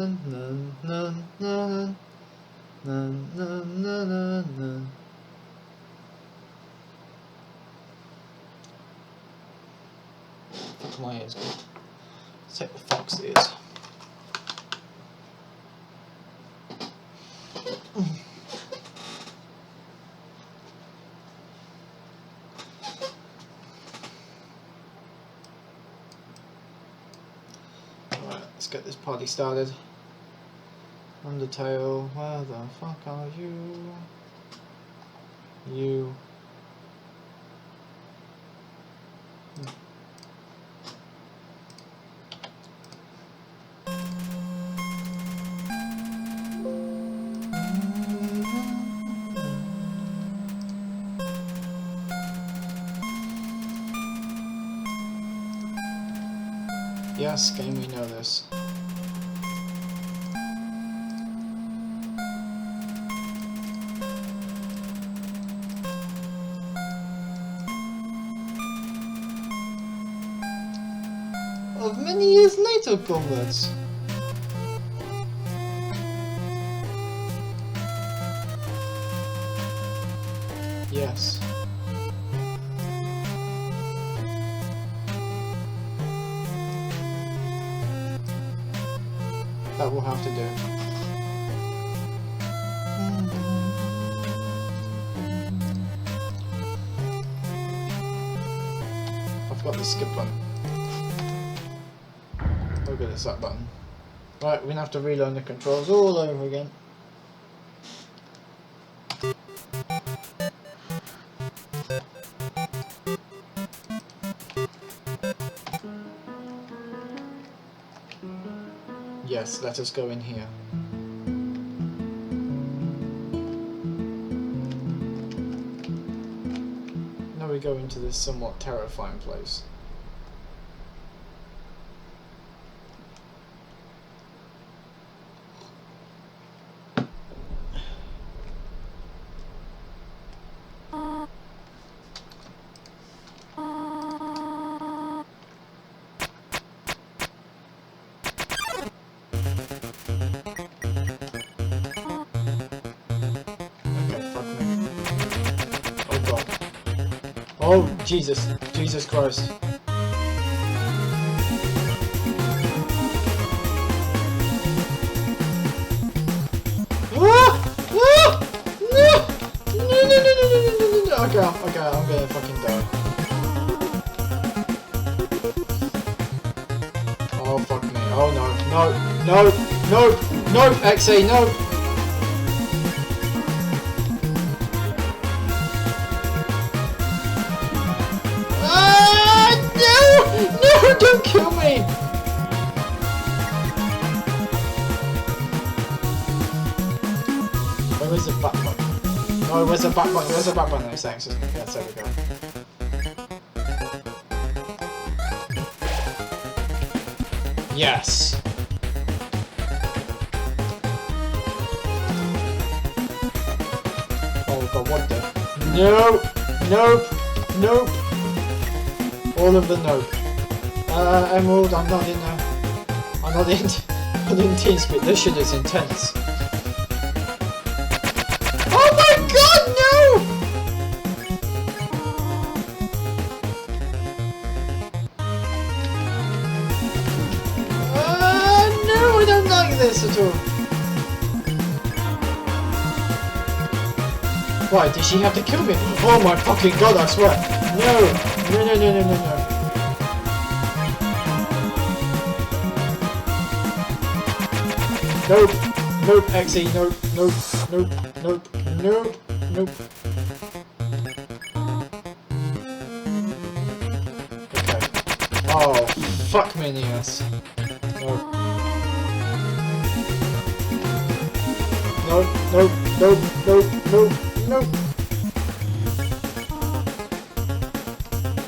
Fuck my ears. Let's take the fox ears. Alright, let's get this party started. Undertale, where the fuck are you? You. Yes, game, we know this. Of many years later, comrades. Yes. That will have to do. I've got the skip button. Oh good, it's that button. Right, we're gonna have to relearn the controls all over again. Yes, let us go in here. Now we go into this somewhat terrifying place. Oh, Jesus. Jesus Christ. Okay, I'm gonna fucking die. Oh, fuck me. Oh, no, XA, no! No, don't kill me! Where's the back button? Oh, where's the back button? Where's the back button? Yes, thanks. Yes, there we go. Yes! Oh god, what the? No! Nope! All of the nope. Emerald, I'm not in TeamSpeak. This shit is intense. Oh my god, no! No, I don't like this at all. Why, did she have to kill me? Oh my fucking god, I swear. No. Nope, XE, nope. Okay. Oh, fuck me in the ass. Nope.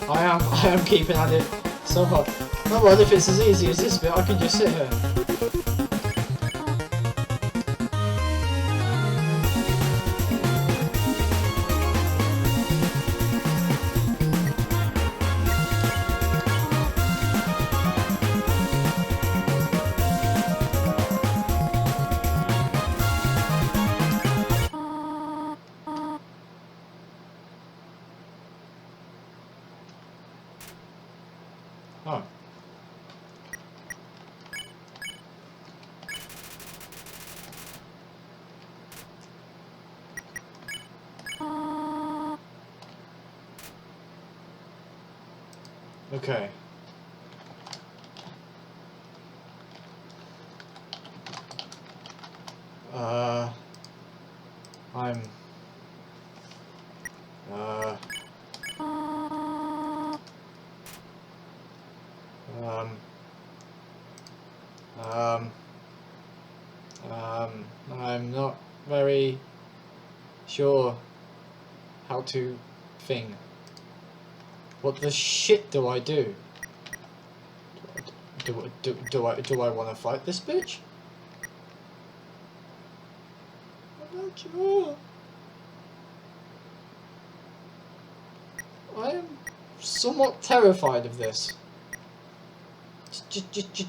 I am keeping at it so hard. Oh well, if it's as easy as this bit, I can just sit here. Okay. I'm... I'm not very sure how to thing. What the shit do I do? Do I want to fight this bitch? I'm not sure. I am somewhat terrified of this. Just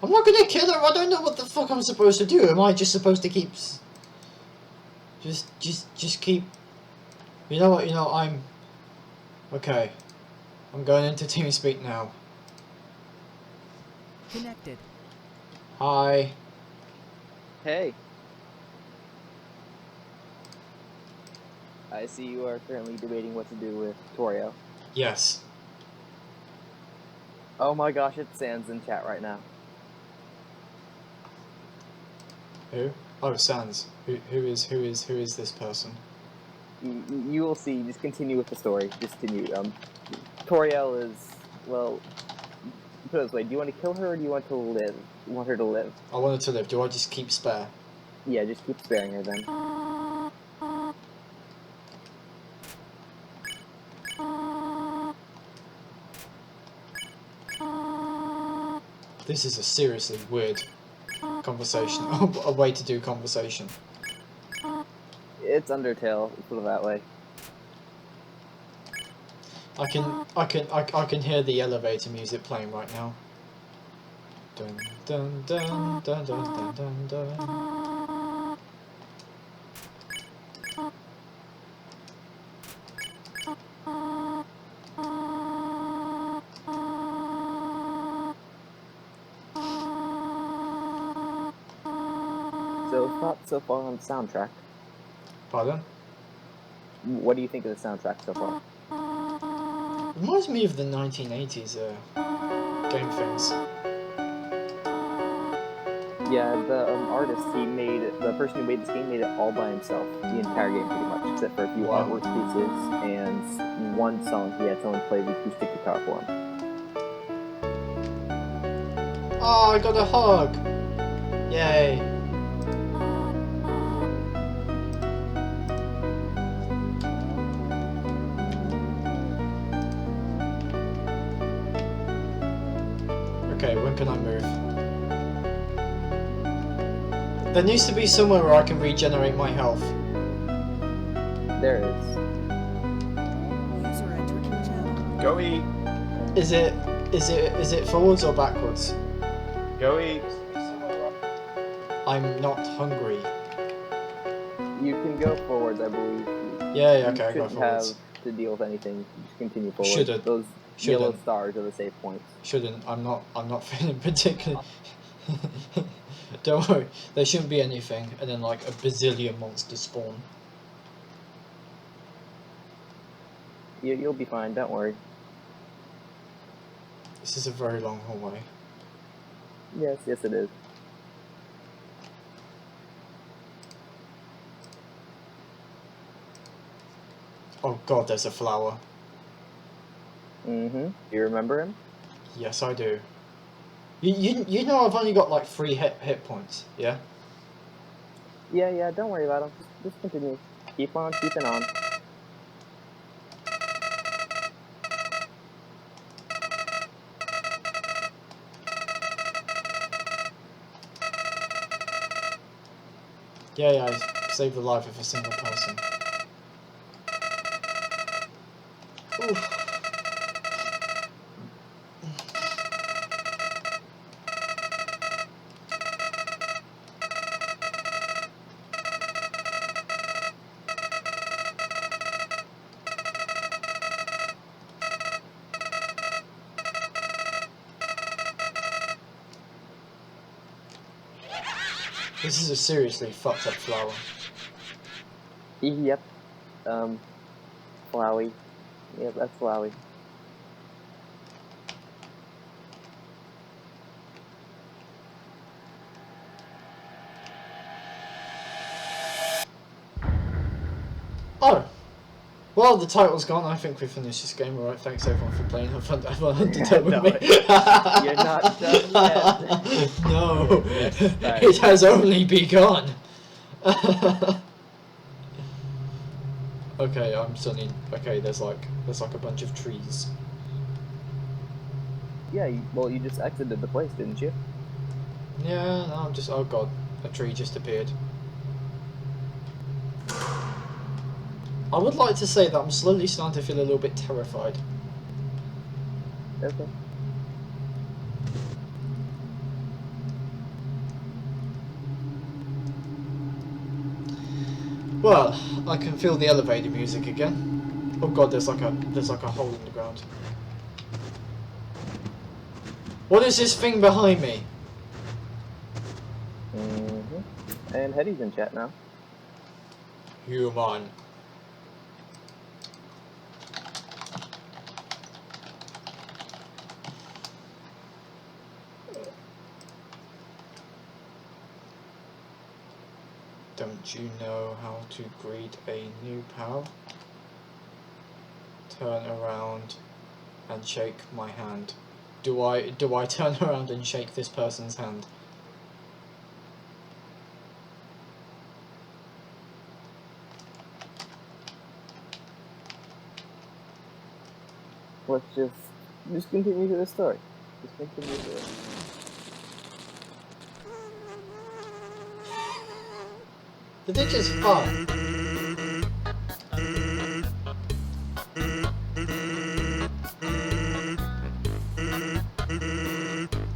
I'm not gonna kill her. I don't know what the fuck I'm supposed to do. Am I just supposed to keep? Just keep. You know what? You know I'm. Okay. I'm going into TeamSpeak now. Connected. Hi. Hey. I see you are currently debating what to do with Torio. Yes. Oh my gosh, it's Sans in chat right now. Who? Oh, Sans. Who is this person? You will see. Just continue with the story. Just continue. Toriel is, well, put it this way. Do you want to kill her or do you want to live? You want her to live? I wanted to live. Do I just keep spare? Yeah, just keep sparing her then. This is a seriously weird conversation. A way to do conversation. It's Undertale, put it that way. I can hear the elevator music playing right now. Dun dun dun dun dun dun dun dun. So, thoughts so far on the soundtrack? Pardon? What do you think of the soundtrack so far? Reminds me of the 1980s game things. Yeah, the artist, the person who made this game made it all by himself, the entire game pretty much, except for a few Wow. artwork pieces and one song he had someone play the acoustic guitar for him. Oh, I got a hug! Yay! Okay, when can I move? There needs to be somewhere where I can regenerate my health. There is. User entered your channel. Go eat. Is it forwards or backwards? Go eat. I'm not hungry. You can go forwards, I believe. Yeah, okay, I You go shouldn't forwards. have to deal with anything. Just continue forward. Shouldn't. Those yellow Shouldn't. stars are the safe points. Shouldn't. I'm not feeling particularly. Don't worry. There shouldn't be anything, and then like a bazillion monsters spawn. You'll be fine. Don't worry. This is a very long hallway. Yes, yes, it is. Oh god, there's a flower. Mm-hmm. Do you remember him? Yes, I do. You know I've only got like 3 hit points, yeah? Yeah. Don't worry about him. Just continue. Keep on keeping on. Yeah, I saved the life of a single person. Oof. This is a seriously fucked up flower. Yep. Flowey. Yep, that's Flowey. Oh! Well, the title's gone. I think we finished this game. Alright, thanks everyone for playing. Have fun Undertale with me. You're not done yet. No, it has only begun. Okay, I'm suddenly... Okay, there's like a bunch of trees. Yeah, well, you just exited the place, didn't you? Yeah, no, I'm just... Oh god, a tree just appeared. I would like to say that I'm slowly starting to feel a little bit terrified. Okay. Well, I can feel the elevator music again. Oh god, there's like a hole in the ground. What is this thing behind me? And Hetty's in chat now. Human. Don't you know how to greet a new pal? Turn around and shake my hand. Do I turn around and shake this person's hand? Let's just continue to the story. Just continue to it. Did they just fart?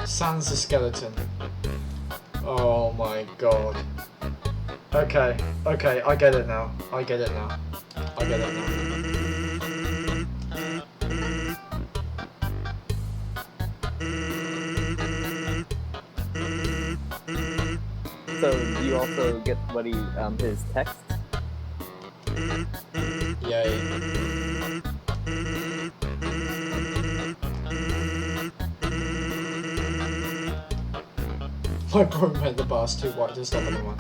Sans the skeleton. Oh my god. Okay, okay, I get it now. I get it now. I get it now. So, do you also get what his text? Yay. My bro made the bar's too wide to stop anyone.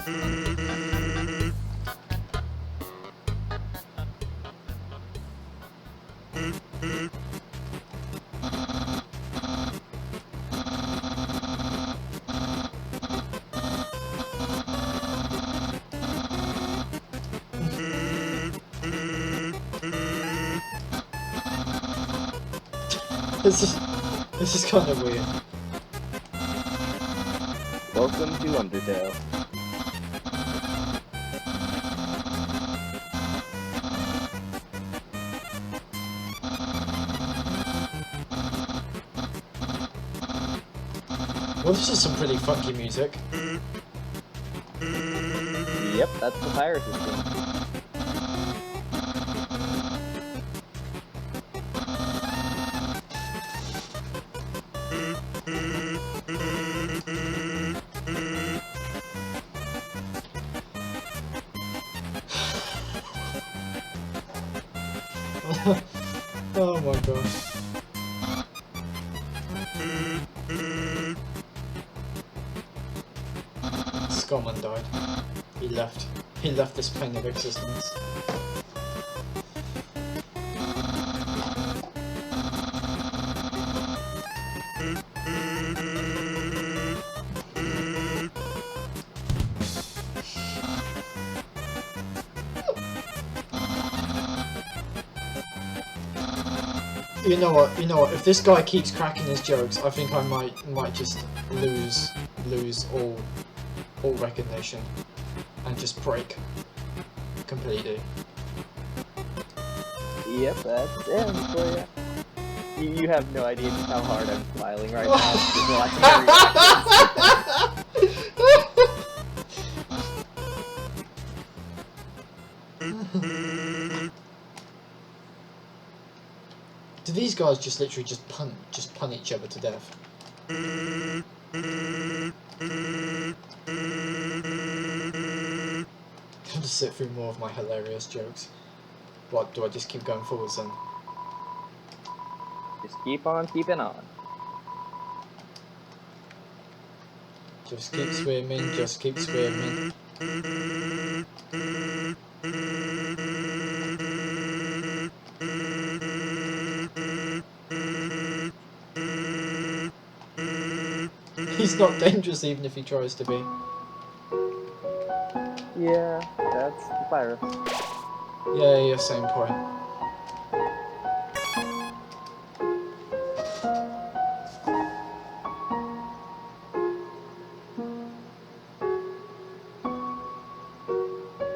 This is kind of weird. Welcome to Undertale. Well, this is some pretty funky music. Yep, that's the pirate system. Oh my gosh. Scottman died. He left. He left this plane of existence. You know what, if this guy keeps cracking his jokes, I think I might just lose all recognition and just break completely. Yep, that's him for you. You have no idea just how hard I'm smiling right now. Just watching your Do these guys just literally just punt each other to death? sit through more of my hilarious jokes. What, do I just keep going forwards then? Just keep on keeping on. Just keep swimming, just keep swimming. He's not dangerous even if he tries to be. Yeah, that's the virus. Yeah, same point.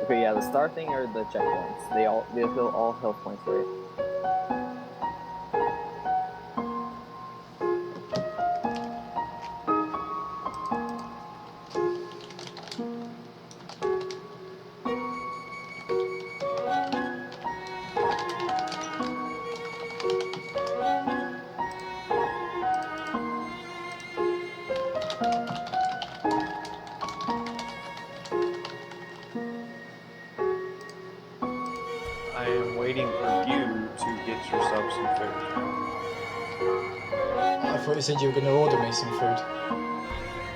Okay, yeah, the star thing or the checkpoints. They fill all health points for you. I am waiting for you to get yourself some food. I thought you said you were going to order me some food.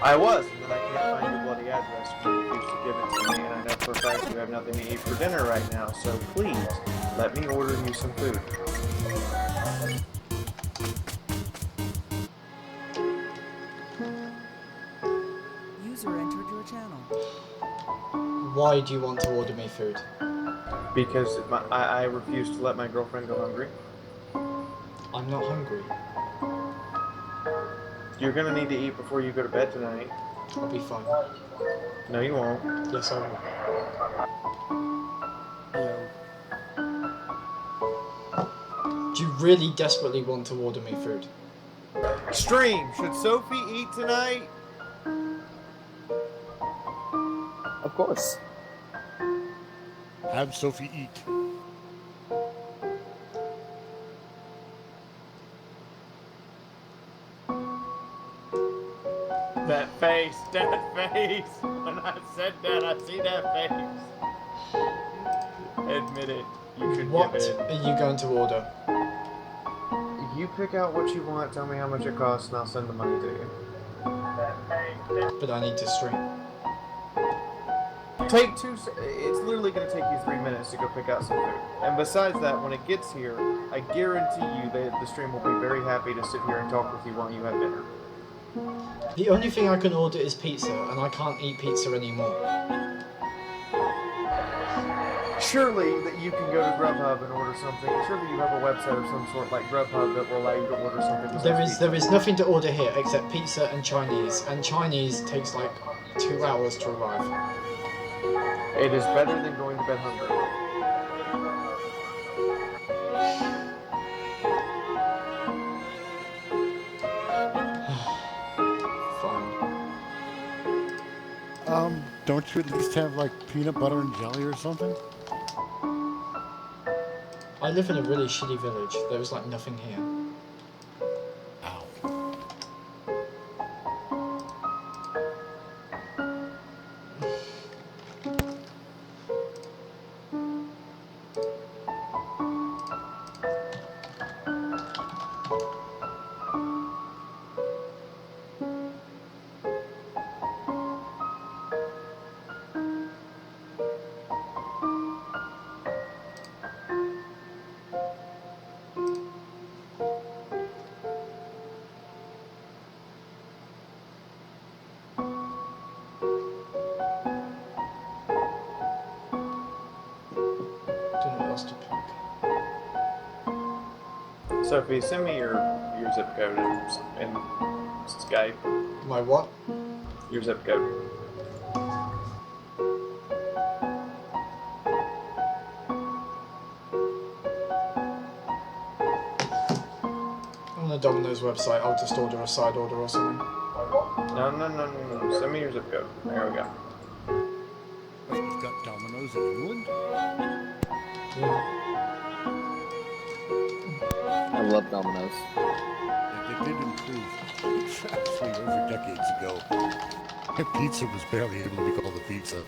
I was, and then I can't find your bloody address. You refuse to give it to me, and I know for a fact you have nothing to eat for dinner right now, so please, let me order you some food. User entered your channel. Why do you want to order me food? Because I refuse to let my girlfriend go hungry. I'm not hungry. You're gonna need to eat before you go to bed tonight. I'll be fine. No, you won't. Yes, I will. Hello. Do you really desperately want to order me food? Stream, should Sophie eat tonight? Of course. Have Sophie eat. That face. When I said that, I see that face. Admit it. You should What give it. are you going to order? You pick out what you want, tell me how much it costs, and I'll send the money to you. But I need to stream. It's literally going to take you 3 minutes to go pick out some food. And besides that, when it gets here, I guarantee you that the stream will be very happy to sit here and talk with you while you have dinner. The only thing I can order is pizza, and I can't eat pizza anymore. Surely that you can go to Grubhub and order something. Surely you have a website of some sort like Grubhub that will allow you to order something. There is nothing to order here except pizza and Chinese takes like 2 hours to arrive. It is better than going to bed hungry. Fine. Don't you at least have like peanut butter and jelly or something? I live in a really shitty village. There is like nothing here. Ow. Sophie, send me your zip code in Skype. My what? Your zip code. On the Domino's website, I'll just order a side order or something. No. Send me your zip code. There we go. Wait, you've got Domino's in England? Yeah. I love Domino's. Yeah, they did improve actually over decades ago. Pizza was barely able to be called a pizza.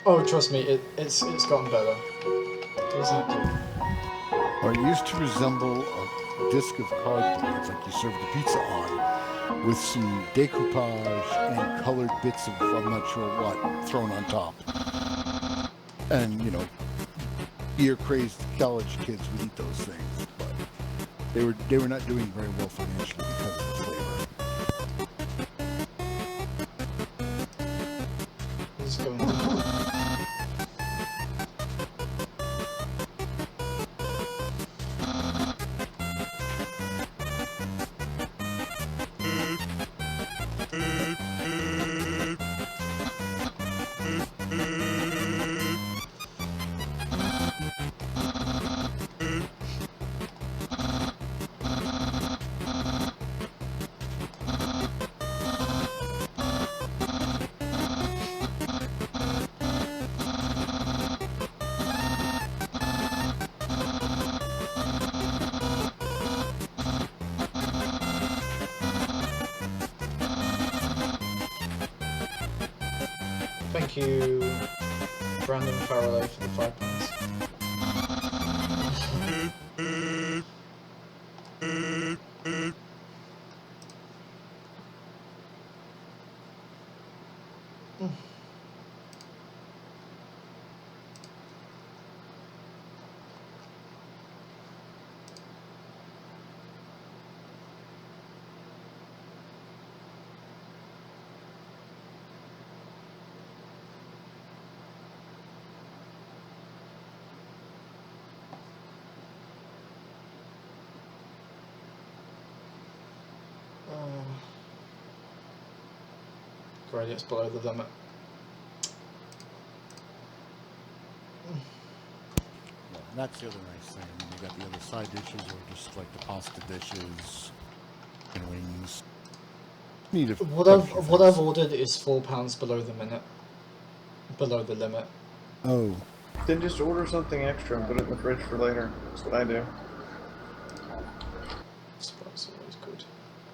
Oh, trust me, it's gotten better. It's not good. Or it used to resemble a disc of cardboard, it's like you served the pizza on, with some decoupage and colored bits of I'm not sure what thrown on top. And, you know, beer-crazed college kids would eat those things, but they were not doing very well financially because of the flavor. It's going on. Thank you, Brandon Farrelly, for the £5. Great, it's below the limit. Well, and that's the other nice thing. I mean, you got the other side dishes, or just like the pasta dishes and wings. Need a What I've ordered is £4 below the limit. Oh, Then just order something extra and put it in the fridge for later. That's what I do. Spice always good.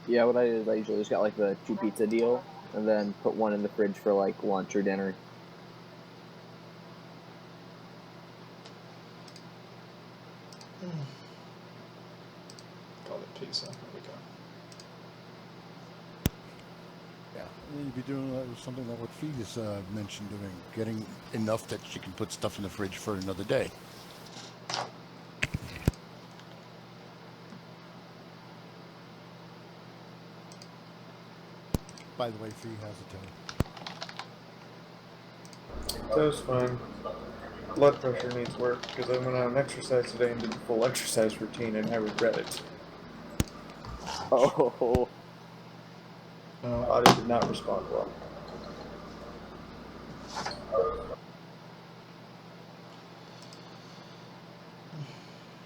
Yeah, what I did is I usually just got like the 2 pizza deal, and then put one in the fridge for like lunch or dinner. Garlic pizza. There we go. yeah. And you'd be doing something like what Fee has mentioned doing, getting enough that she can put stuff in the fridge for another day. By the way, Fee has a toe. That was fine. Blood pressure needs work because I went on an exercise today and did the full exercise routine and I regret it. Oh, Body did not respond well.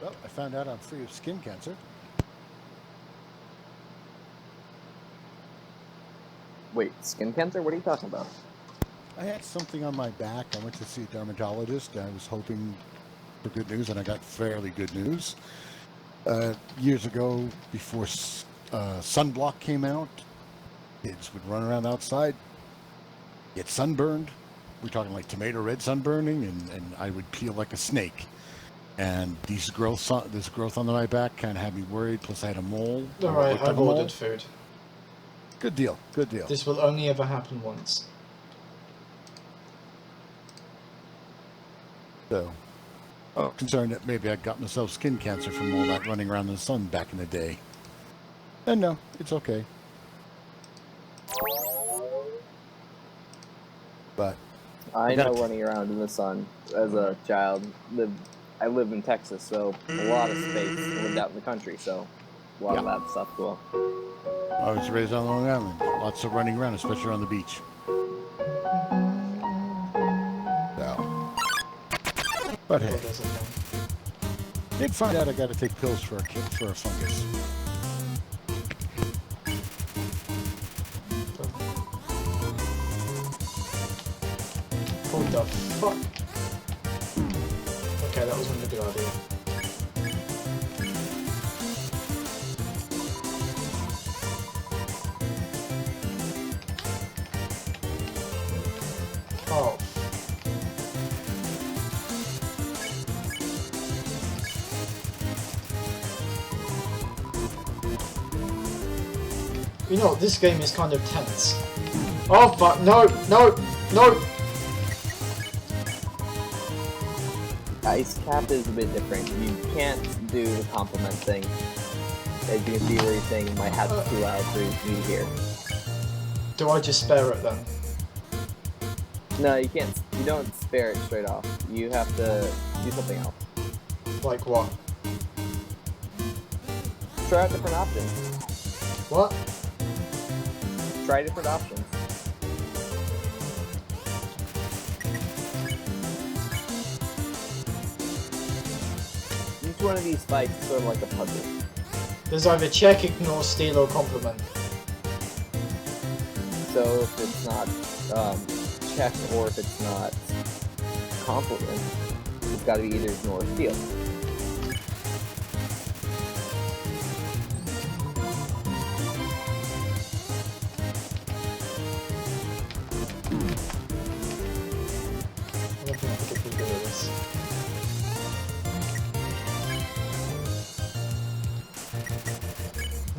Well, I found out I'm free of skin cancer. wait, skin cancer? What are you talking about? I had something on my back. I went to see a dermatologist. I was hoping for good news, and I got fairly good news. Years ago, before sunblock came out, kids would run around outside, get sunburned. We're talking like tomato red sunburning, and I would peel like a snake. And this growth on my back kind of had me worried. Plus, I had a mole. Alright, I've ordered food. Good deal. Good deal. This will only ever happen once. So, concerned that maybe I got myself skin cancer from all that running around in the sun back in the day. And no, it's okay. But I know running around in the sun as a child. I lived in Texas, so a lot of space. I lived out in the country, so a lot of that stuff as well. I was raised on Long Island. Lots of running around, especially on the beach. So. But hey, they'd find out I got to take pills for a fungus. What the fuck? Okay, that wasn't a good idea. Oh. You know, this game is kind of tense. Oh fuck, no, no, no! Ice Cap is a bit different. You can't do the compliment thing. As you can see where he's saying my hat's too loud for you to hear. Do I just spare it then? No, you can't. You don't spare it straight off. You have to do something else. Like what? Try out different options. What? Try different options. Each one of these fights is sort of like a puzzle. There's either check, ignore, steal, or compliment. So if it's not check or if it's not compliment, it's got to be either ignore or steal. I don't think I'm particularly good at this.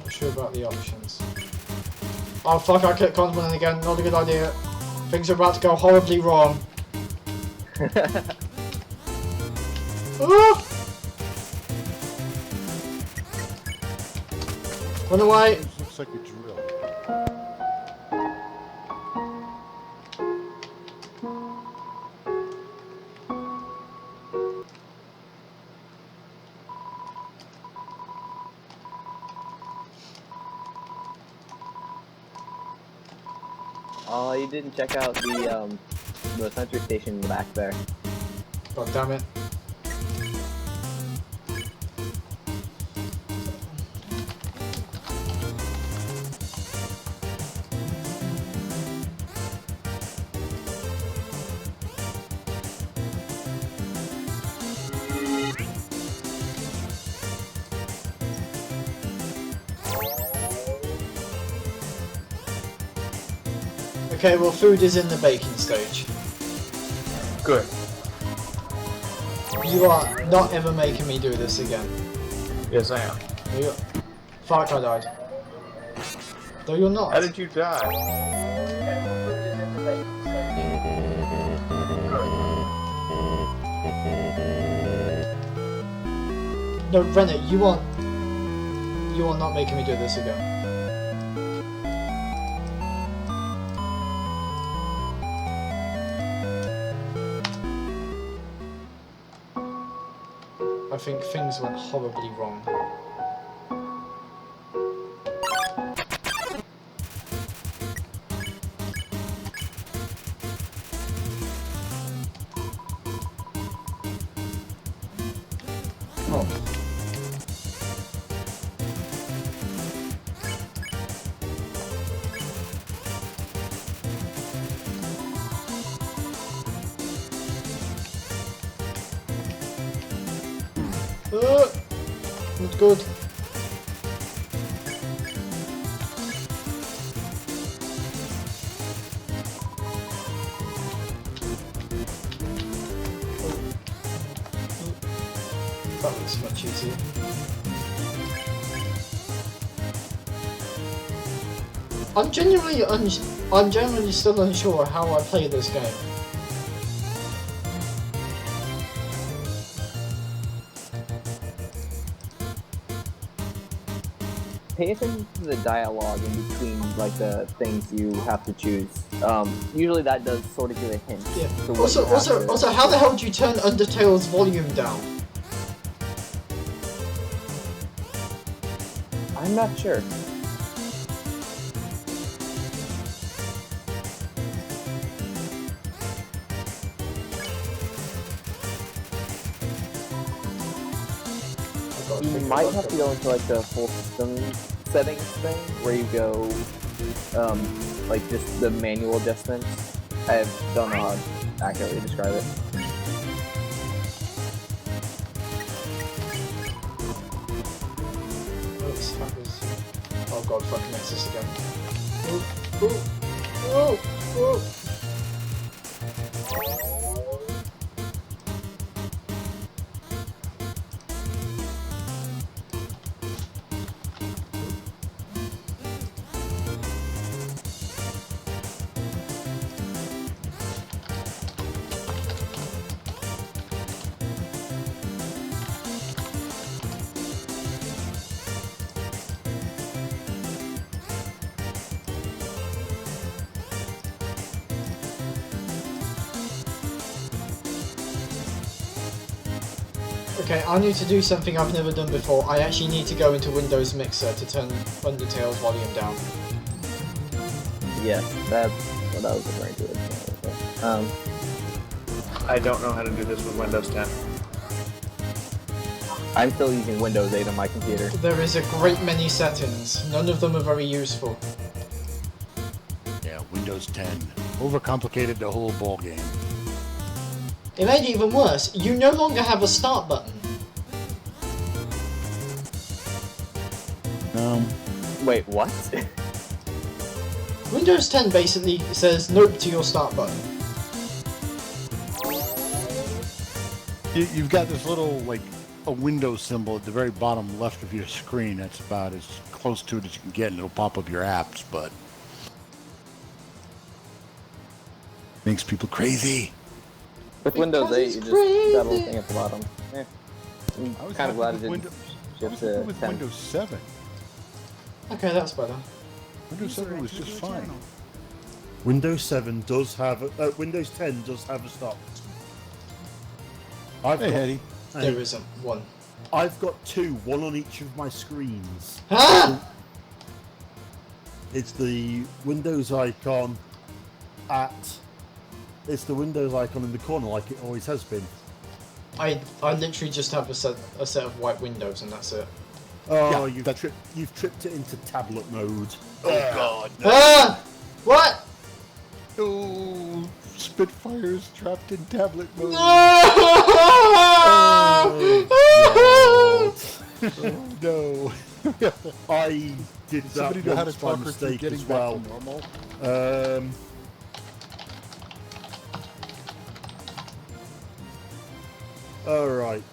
Not sure about the options. Oh fuck, I clicked compliment again, not a good idea. Things are about to go horribly wrong. Ah! Run away! This looks like a drill. Oh, you didn't check out the sentry station in the back there. God damn it. Okay, well, food is in the baking stage. Good. You are not ever making me do this again. Yes, I am. You... Fuck, I died. Though you're not. How did you die? No, Renner, you are not making me do this again. I think things went horribly wrong. Oh. Not good. That looks much easier. I'm genuinely still unsure how I play this game. Pay attention to the dialogue in between, like, the things you have to choose. Usually that does sort of give a hint. Yeah. To what you have to- Also, how the hell do you turn Undertale's volume down? I'm not sure. You might have to go into like the full system settings thing, where you go, like just the manual adjustments. I don't know how to accurately describe it. Oops, that was... Oh god, fucking it's this again. Ooh, ooh, ooh, ooh. Okay, I need to do something I've never done before. I actually need to go into Windows Mixer to turn Undertale's volume down. Yes, that's what I was referring to. I don't know how to do this with Windows 10. I'm still using Windows 8 on my computer. There is a great many settings. None of them are very useful. Yeah, Windows 10 overcomplicated the whole ball game. It made it even worse. You no longer have a start button. Wait, what? Windows 10 basically says nope to your start button. You've got this little, like, a Windows symbol at the very bottom left of your screen. That's about as close to it as you can get, and it'll pop up your apps, but makes people crazy. With Windows 8, you just that little thing at the bottom. I'm kind of glad it didn't shift to with 10. Windows 7. Okay, that's better. Windows 7 was just fine. Windows 7 does have Windows 10 does have a stop. Hey, Hetty. There isn't one. I've got two, one on each of my screens. Ah! It's the Windows icon it's the Windows icon in the corner like it always has been. I literally just have a set of white windows and that's it. Oh, Yeah, you've tripped it into tablet mode. Oh, God. No. Ah! What? Oh, Spitfires trapped in tablet mode. Oh, no. I did that Somebody know how to once by talk her through mistake getting as back well. to normal? Alright.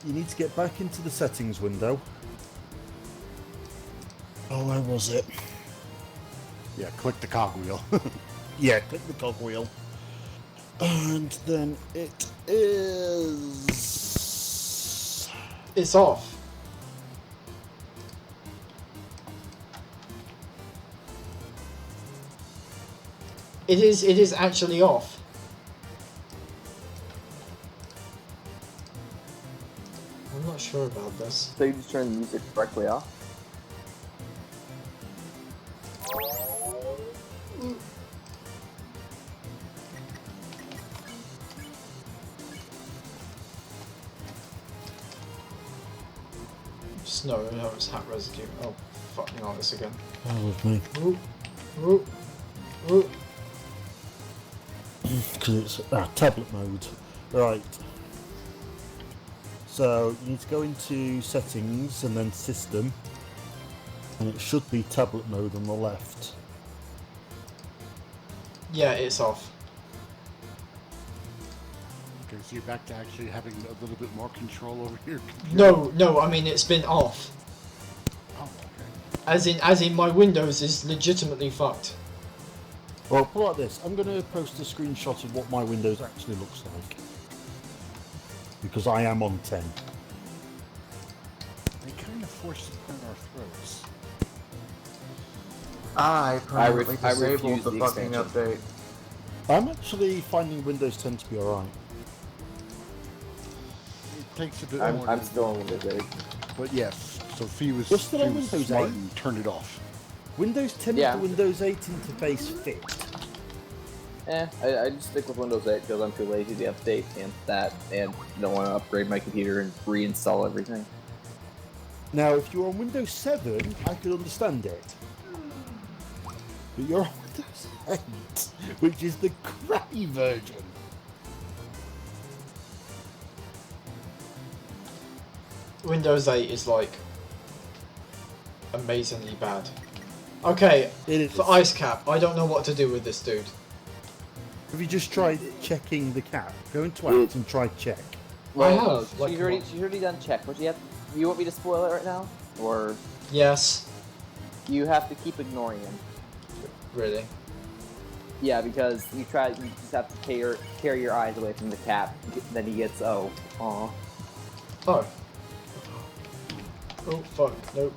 You need to get back into the settings window. Oh, where was it? Yeah, click the cogwheel. Yeah, click the cogwheel. And then it is... It's off. It is actually off. I'm not sure about this. So you just turn the music directly off? Snow, no, it's hat residue. Oh, fucking on this again. Bear with me. Ooh, ooh, ooh. Because it's tablet mode. Right. So you need to go into settings and then system. And it should be tablet mode on the left. Yeah, it's off. Okay, so you're back to actually having a little bit more control over your computer. No, I mean it's been off. Oh, okay. As in my Windows is legitimately fucked. Well, put it like this. I'm going to post a screenshot of what my Windows actually looks like. Because I am on 10. They kind of force it down our throats. I permanently I disabled refuse the the fucking expansion. update. I'm actually finding Windows 10 to be alright. It takes a bit more. I'm still on Windows 8. But yes, Sophie was, You're still on she was Windows smart 8? and turned it off. Windows 10 Yeah. is the Windows 8 interface fit. I just stick with Windows 8 because I'm too lazy to update and don't want to upgrade my computer and reinstall everything. Now, if you're on Windows 7, I could understand it. But you're on Windows 8, which is the crappy version. Windows 8 is like amazingly bad. Okay, It is. for Ice Cap, I don't know what to do with this dude. Have you just tried checking the cap? Go into apps and try check. I have, like, She's already done check. What you want me to spoil it right now? Or Yes, you have to keep ignoring him? really. Yeah, because you just have to tear your eyes away from the cap. Then he gets aw. Oh. Oh fuck, nope.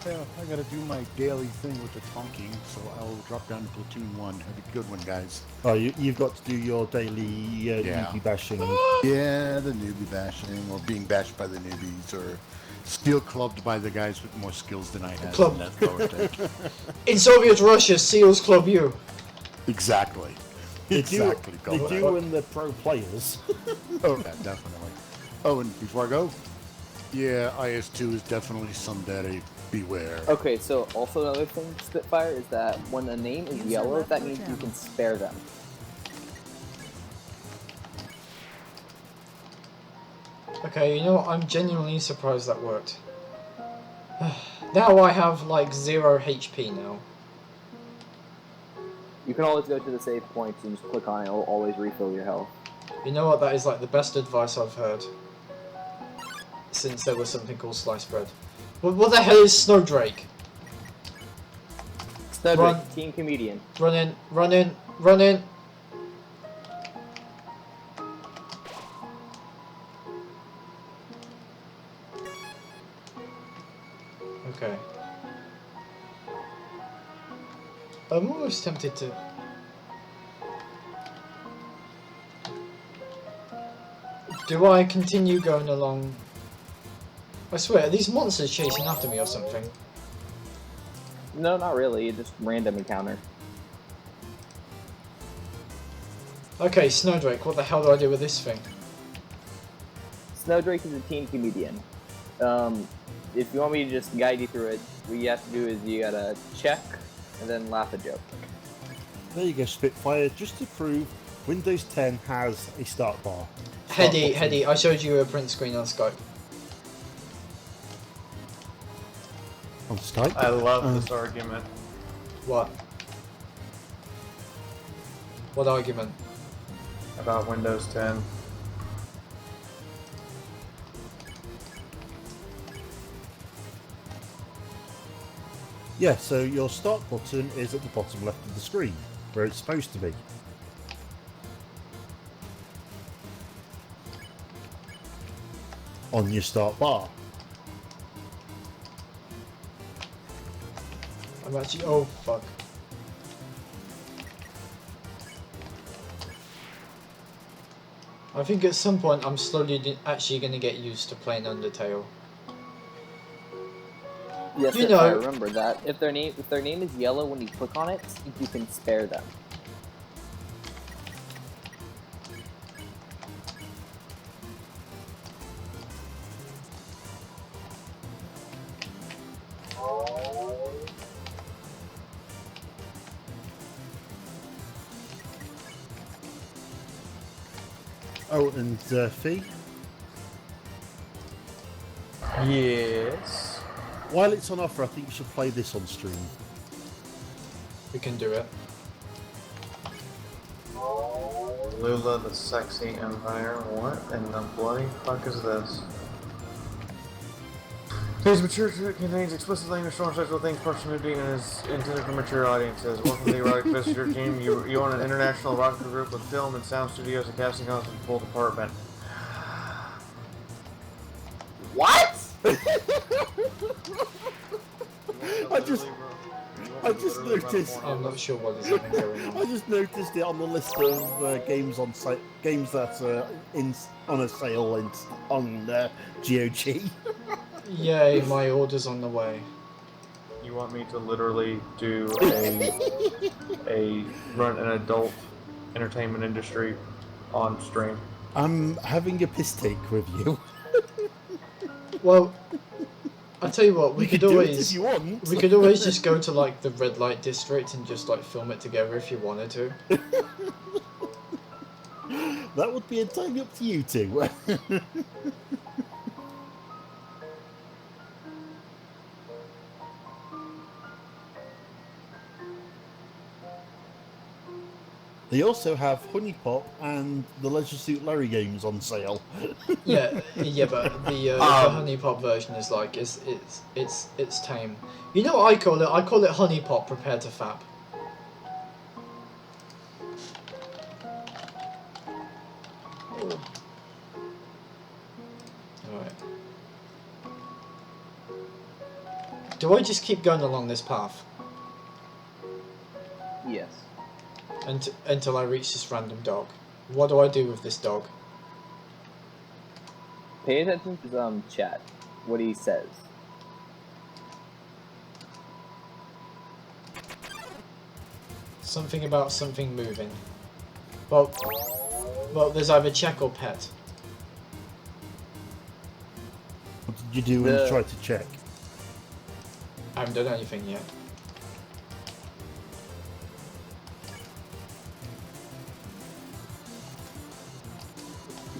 Yeah, I gotta do my daily thing with the tonking, so I'll drop down to platoon 1. Have a good one, guys. Oh, you've got to do your daily Yeah. newbie bashing. Yeah, the newbie bashing, or being bashed by the newbies, or steel clubbed by the guys with more skills than I have. Club. In that lower deck. In Soviet Russia, SEALs club you. Exactly. They Exactly. do Colin. when they're pro players. Oh, yeah, definitely. Oh, and before I go, yeah, IS-2 is definitely Sundari. Beware. Okay, so also another thing, Spitfire, is that when a name is User yellow, left that your means you channel. can spare them. Okay, you know what? I'm genuinely surprised that worked. Now I have like 0 HP now. You can always go to the save points and just click on it, it'll always refill your health. You know what? That is like the best advice I've heard since there was something called sliced bread. What the hell is Snowdrake? Snowdrake, Run. team comedian. Run in, run in, run in. Okay. I'm almost tempted to... Do I continue going along? I swear, are these monsters chasing after me or something? No, not really, just random encounter. Okay, Snowdrake, what the hell do I do with this thing? Snowdrake is a team comedian. If you want me to just guide you through it, what you have to do is you gotta check and then laugh a joke. There you go, Spitfire. Just to prove, Windows 10 has a start bar. Heady, I showed you a print screen on Skype. On Skype? I love this argument. What? What argument? About Windows 10. Yeah, so your start button is at the bottom left of the screen, where it's supposed to be. On your start bar. I'm actually... Oh, fuck. I think at some point I'm slowly actually going to get used to playing Undertale. Yes, You I know- remember that. If their name is yellow when you click on it, you can spare them. Oh, and Fee, Yes. while it's on offer, I think you should play this on stream. We can do it. Lula the Sexy Empire. What in the bloody fuck is this? Today's mature contains explicit language, strong sexual things, partial nudity, and is intended for mature audiences. Welcome to the Erotic Visitor Team. You own an international erotic group with film and sound studios and casting calls and full department. What? I just noticed. I'm not sure what is even going I on. just noticed it on the list of games on games that are on a sale on GOG. Yay, my order's on the way. You want me to literally do a run an adult entertainment industry on stream? I'm having a piss take with you. Well, I'll tell you what, we You could can do it always... if you want. We could always just go to like the red light district and just like film it together if you wanted to. That would be entirely up to you two. They also have Honey Pop and the Leisure Suit Larry games on sale. Yeah, but the Honey Pop version is like it's tame. You know what I call it? I call it Honey Pop prepared to fap. Alright. do I just keep going along this path Yes. until I reach this random dog? What do I do with this dog? Pay attention to chat. What he says. Something about something moving. Well, there's either check or pet. What did you do when you tried to check? I haven't done anything yet.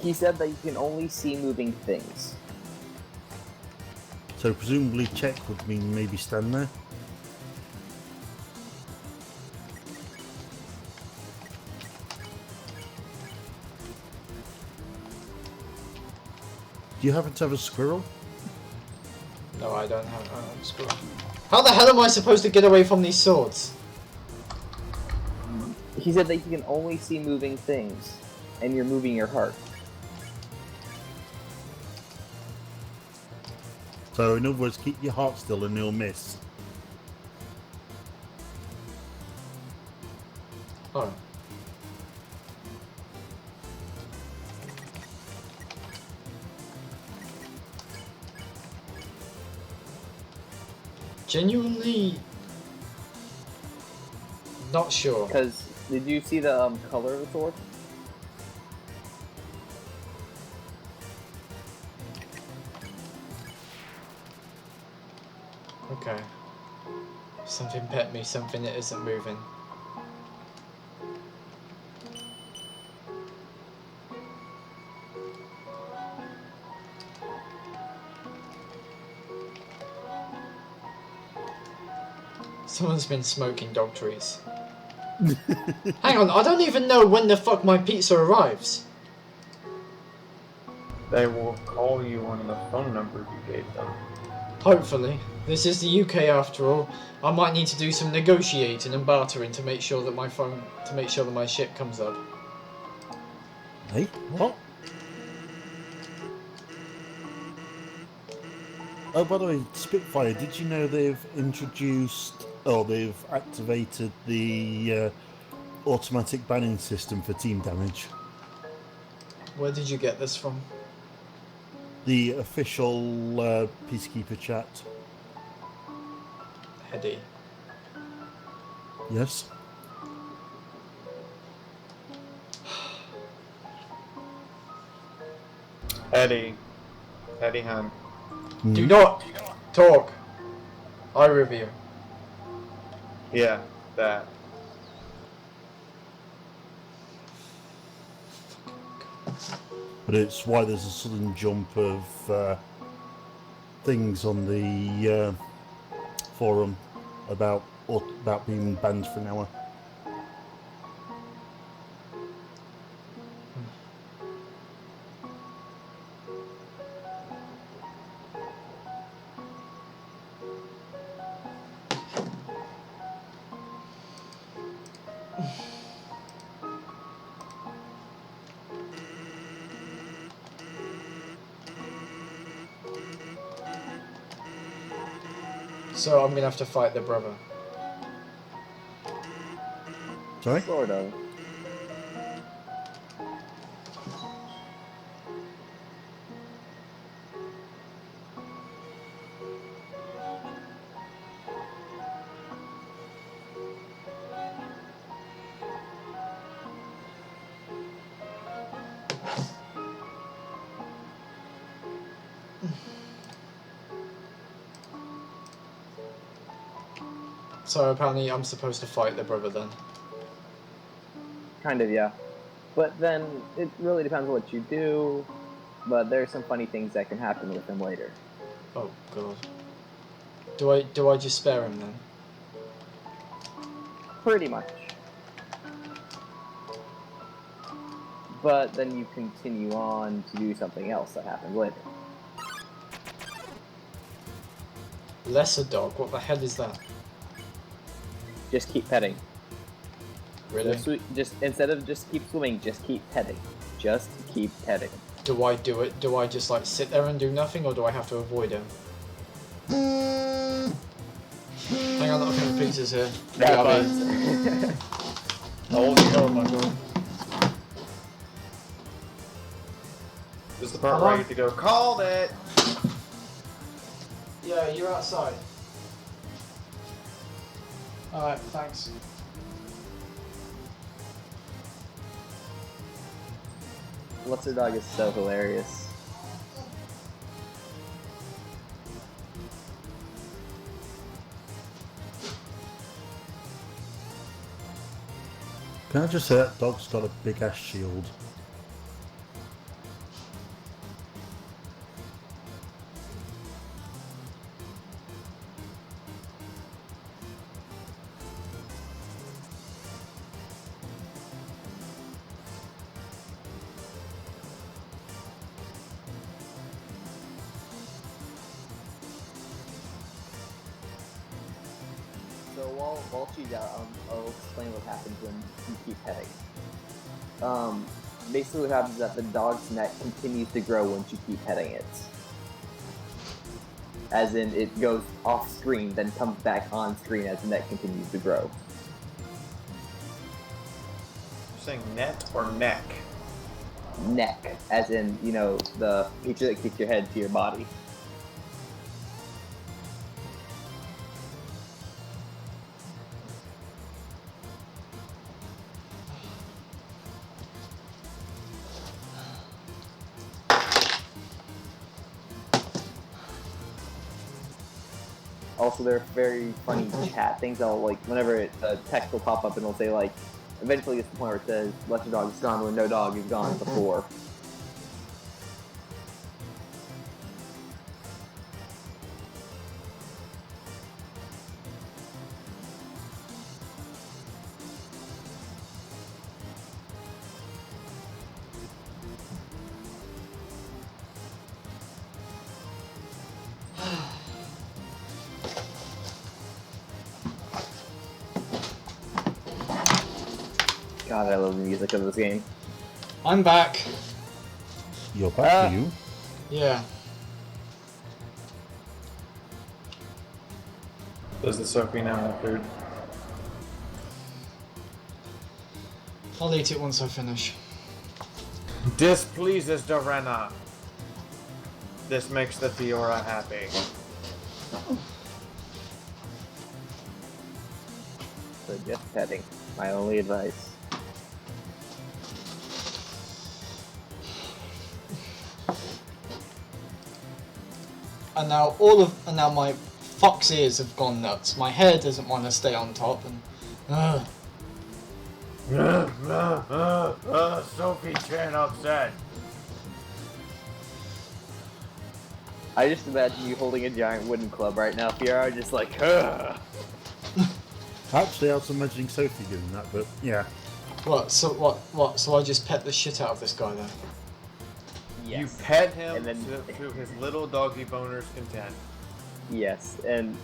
He said that you can only see moving things. So presumably check would mean maybe stand there. Do you happen to have a squirrel? No, I don't have a squirrel. How the hell am I supposed to get away from these swords? He said that you can only see moving things, and you're moving your heart. So in other words, keep your heart still and you'll miss. Oh. Genuinely not sure. Because, did you see the color of the sword? Okay. Something pet me, something that isn't moving. Someone's been smoking dog trees. Hang on, I don't even know when the fuck my pizza arrives. They will call you on the phone number you gave them. Hopefully. This is the UK after all. I might need to do some negotiating and bartering to make sure that my ship comes up. Hey, what? Oh, by the way, Spitfire, did you know they've activated the automatic banning system for team damage? Where did you get this from? The official Peacekeeper chat. Heady. Yes? Eddie Han. Do not talk. I review. Yeah, that. But it's why there's a sudden jump of things on the forum about being banned for an hour. So I'm gonna have to fight the brother. Sorry? Sort of. So apparently I'm supposed to fight the brother then. Kind of, yeah. But then, it really depends on what you do, but there's some funny things that can happen with him later. Oh god. Do I just spare him then? Pretty much. But then you continue on to do something else that happens later. Lesser dog? What the hell is that? Just keep petting. Really? Just instead of just keep swimming, just keep petting. Just keep petting. Do I do it? Do I just like sit there and do nothing, or do I have to avoid him? Hang on, looking at pizzas here. That BRB. buzz. Oh my god. This is the part where I get to go, called it! Yeah, you're outside. Alright, thanks. What's her dog is so hilarious. Can I just say that dog's got a big ass shield? So while she's out, I'll explain what happens when you keep petting. Basically what happens is that the dog's neck continues to grow once you keep petting it. As in, it goes off screen, then comes back on screen as the neck continues to grow. You're saying net or neck? Neck, as in, you know, the feature that keeps your head to your body. Also, there are very funny chat things. I'll like whenever a text will pop up and it'll say like, eventually it's the point where it says, "Let your dog is gone," when no dog is gone before. God, I love the music of this game. I'm back. You're back, for you? Yeah. Does the Sophie now have food? I'll eat it once I finish. Displeases Dorena. This makes the Fiora happy. So just petting. My only advice. And now my fox ears have gone nuts. My hair doesn't want to stay on top, and Sophie Chan upset. I just imagine you holding a giant wooden club right now, Fiora, just like, ugh. Actually, I was imagining Sophie doing that, but yeah. what? So I just pet the shit out of this guy then? Yes. You pet him And then- to his little doggy boner's content. Yes, and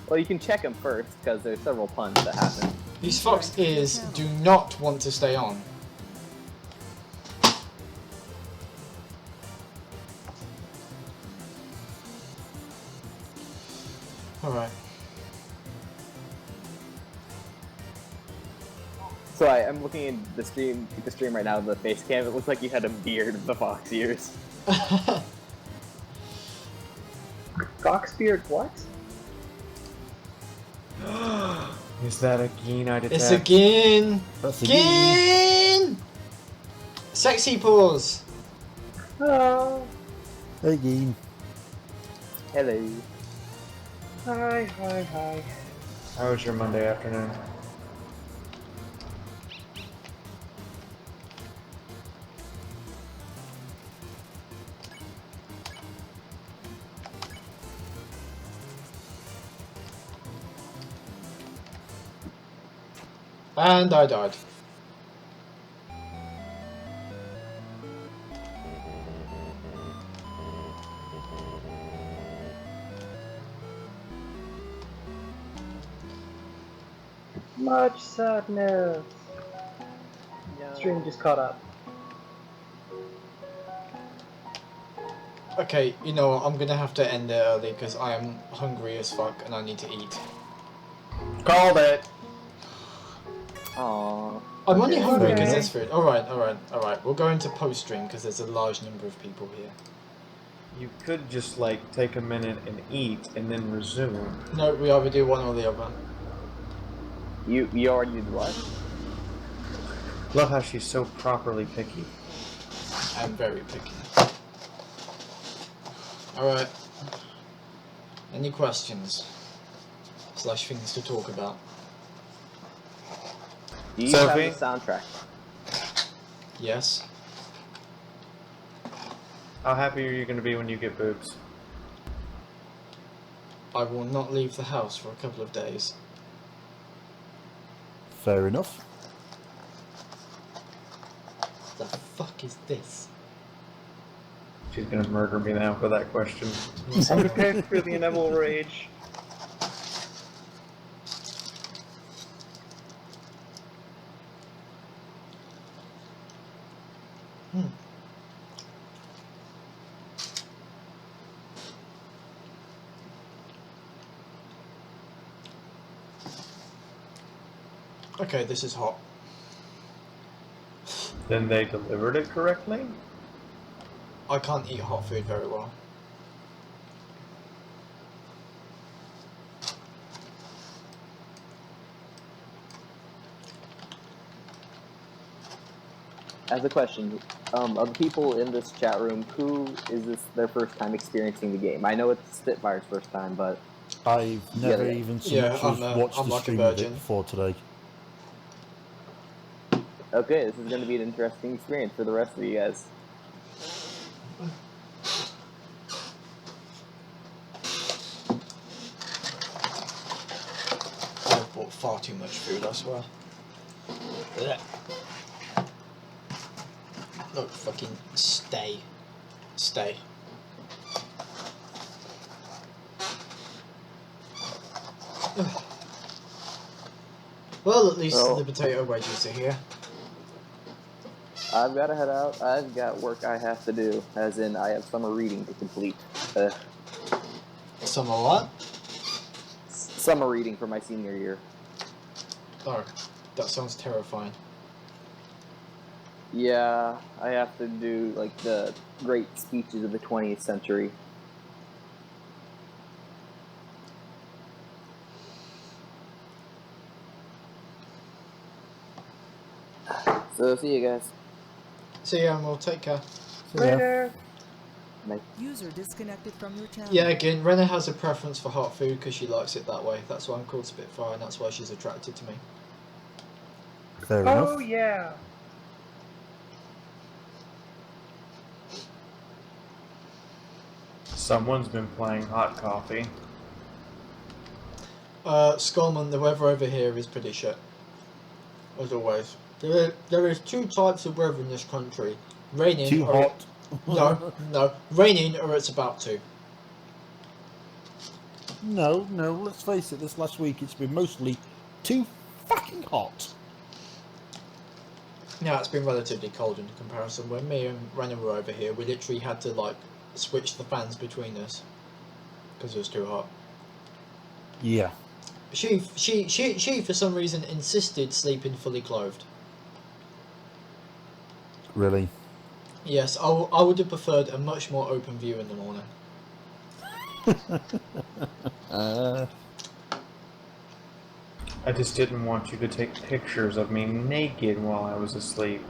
well, you can check them first because there's several puns that happen. These fox ears do not want to stay on. Alright. So I'm looking at the stream right now, the face cam. It looks like you had a beard of the fox ears. Foxbeard, what? Is that a Geen I detect? It's a Gin! That's a Gin! Sexy paws! Hello. Again. Hello. Hi, hi, hi. How was your Monday afternoon? And I died. Much sadness. Stream just caught up. Okay, you know what, I'm gonna have to end it early because I am hungry as fuck and I need to eat. Called it! Aww. I'm only Okay. hungry because Okay. there's food. Alright. We'll go into post-stream because there's a large number of people here. You could just, like, take a minute and eat, and then resume. No, we either do one or the other. You already did what? Love how she's so properly picky. I'm very picky. Alright. Any questions? / things to talk about? Do you Sophie? have the soundtrack? Yes? How happy are you going to be when you get boobs? I will not leave the house for a couple of days. Fair enough. The fuck is this? She's going to murder me now for that question. I'm prepared for the inevitable rage. Okay, this is hot. Then they delivered it correctly? I can't eat hot food very well. As a question, of the people in this chat room, who is this their first time experiencing the game? I know it's Spitfire's first time, but I've never Yeah. even so Yeah, much I'm as watched I'm the like a stream of it virgin. before today. okay, this is going to be an interesting experience for the rest of you guys. I've bought far too much food, I swear. Blech. Look, fucking stay. Stay. Well, at least Well- the potato wedges are here. I've got to head out. I've got work I have to do, as in I have summer reading to complete. Some of what? Summer reading for my senior year. Oh, that sounds terrifying. Yeah, I have to do like the great speeches of the 20th century. So see you guys. So yeah, we'll take care. Later. Bye. User disconnected from your channel. Yeah, again, Renna has a preference for hot food because she likes it that way. That's why I'm called Spitfire, and that's why she's attracted to me. Fair Oh enough. yeah. Someone's been playing hot coffee. Skullman, the weather over here is pretty shit. As always. There is two types of weather in this country. Raining Too or hot. no. Raining or it's about to. No, let's face it, this last week it's been mostly too fucking hot. Yeah, it's been relatively cold in comparison. When me and Renna were over here, we literally had to like switch the fans between us because it was too hot. Yeah. She for some reason insisted sleeping fully clothed. Really? Yes, I would have preferred a much more open view in the morning. I just didn't want you to take pictures of me naked while I was asleep.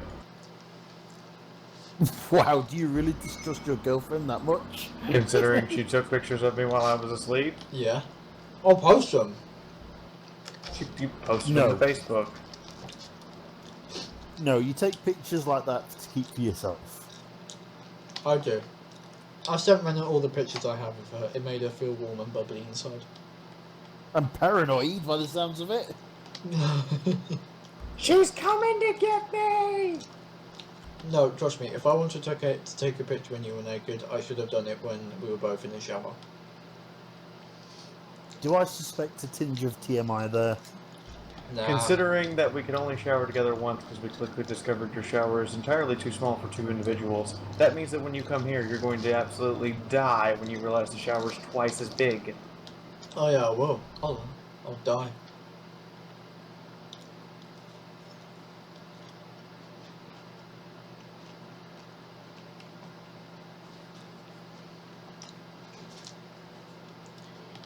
Wow, do you really distrust your girlfriend that much? Considering she took pictures of me while I was asleep, Yeah. I'll post them. you posted No. them to Facebook. No, you take pictures like that to keep for yourself. I do. I sent Renna all the pictures I have of her. It made her feel warm and bubbly inside. I'm paranoid by the sounds of it. She's coming to get me! No, trust me, if I wanted to take a picture when you were naked, I should have done it when we were both in the shower. Do I suspect a tinge of TMI there? Nah. Considering that we could only shower together once because we quickly discovered your shower is entirely too small for two individuals, that means that when you come here, you're going to absolutely die when you realize the shower's twice as big. Oh yeah, I will. I'll die.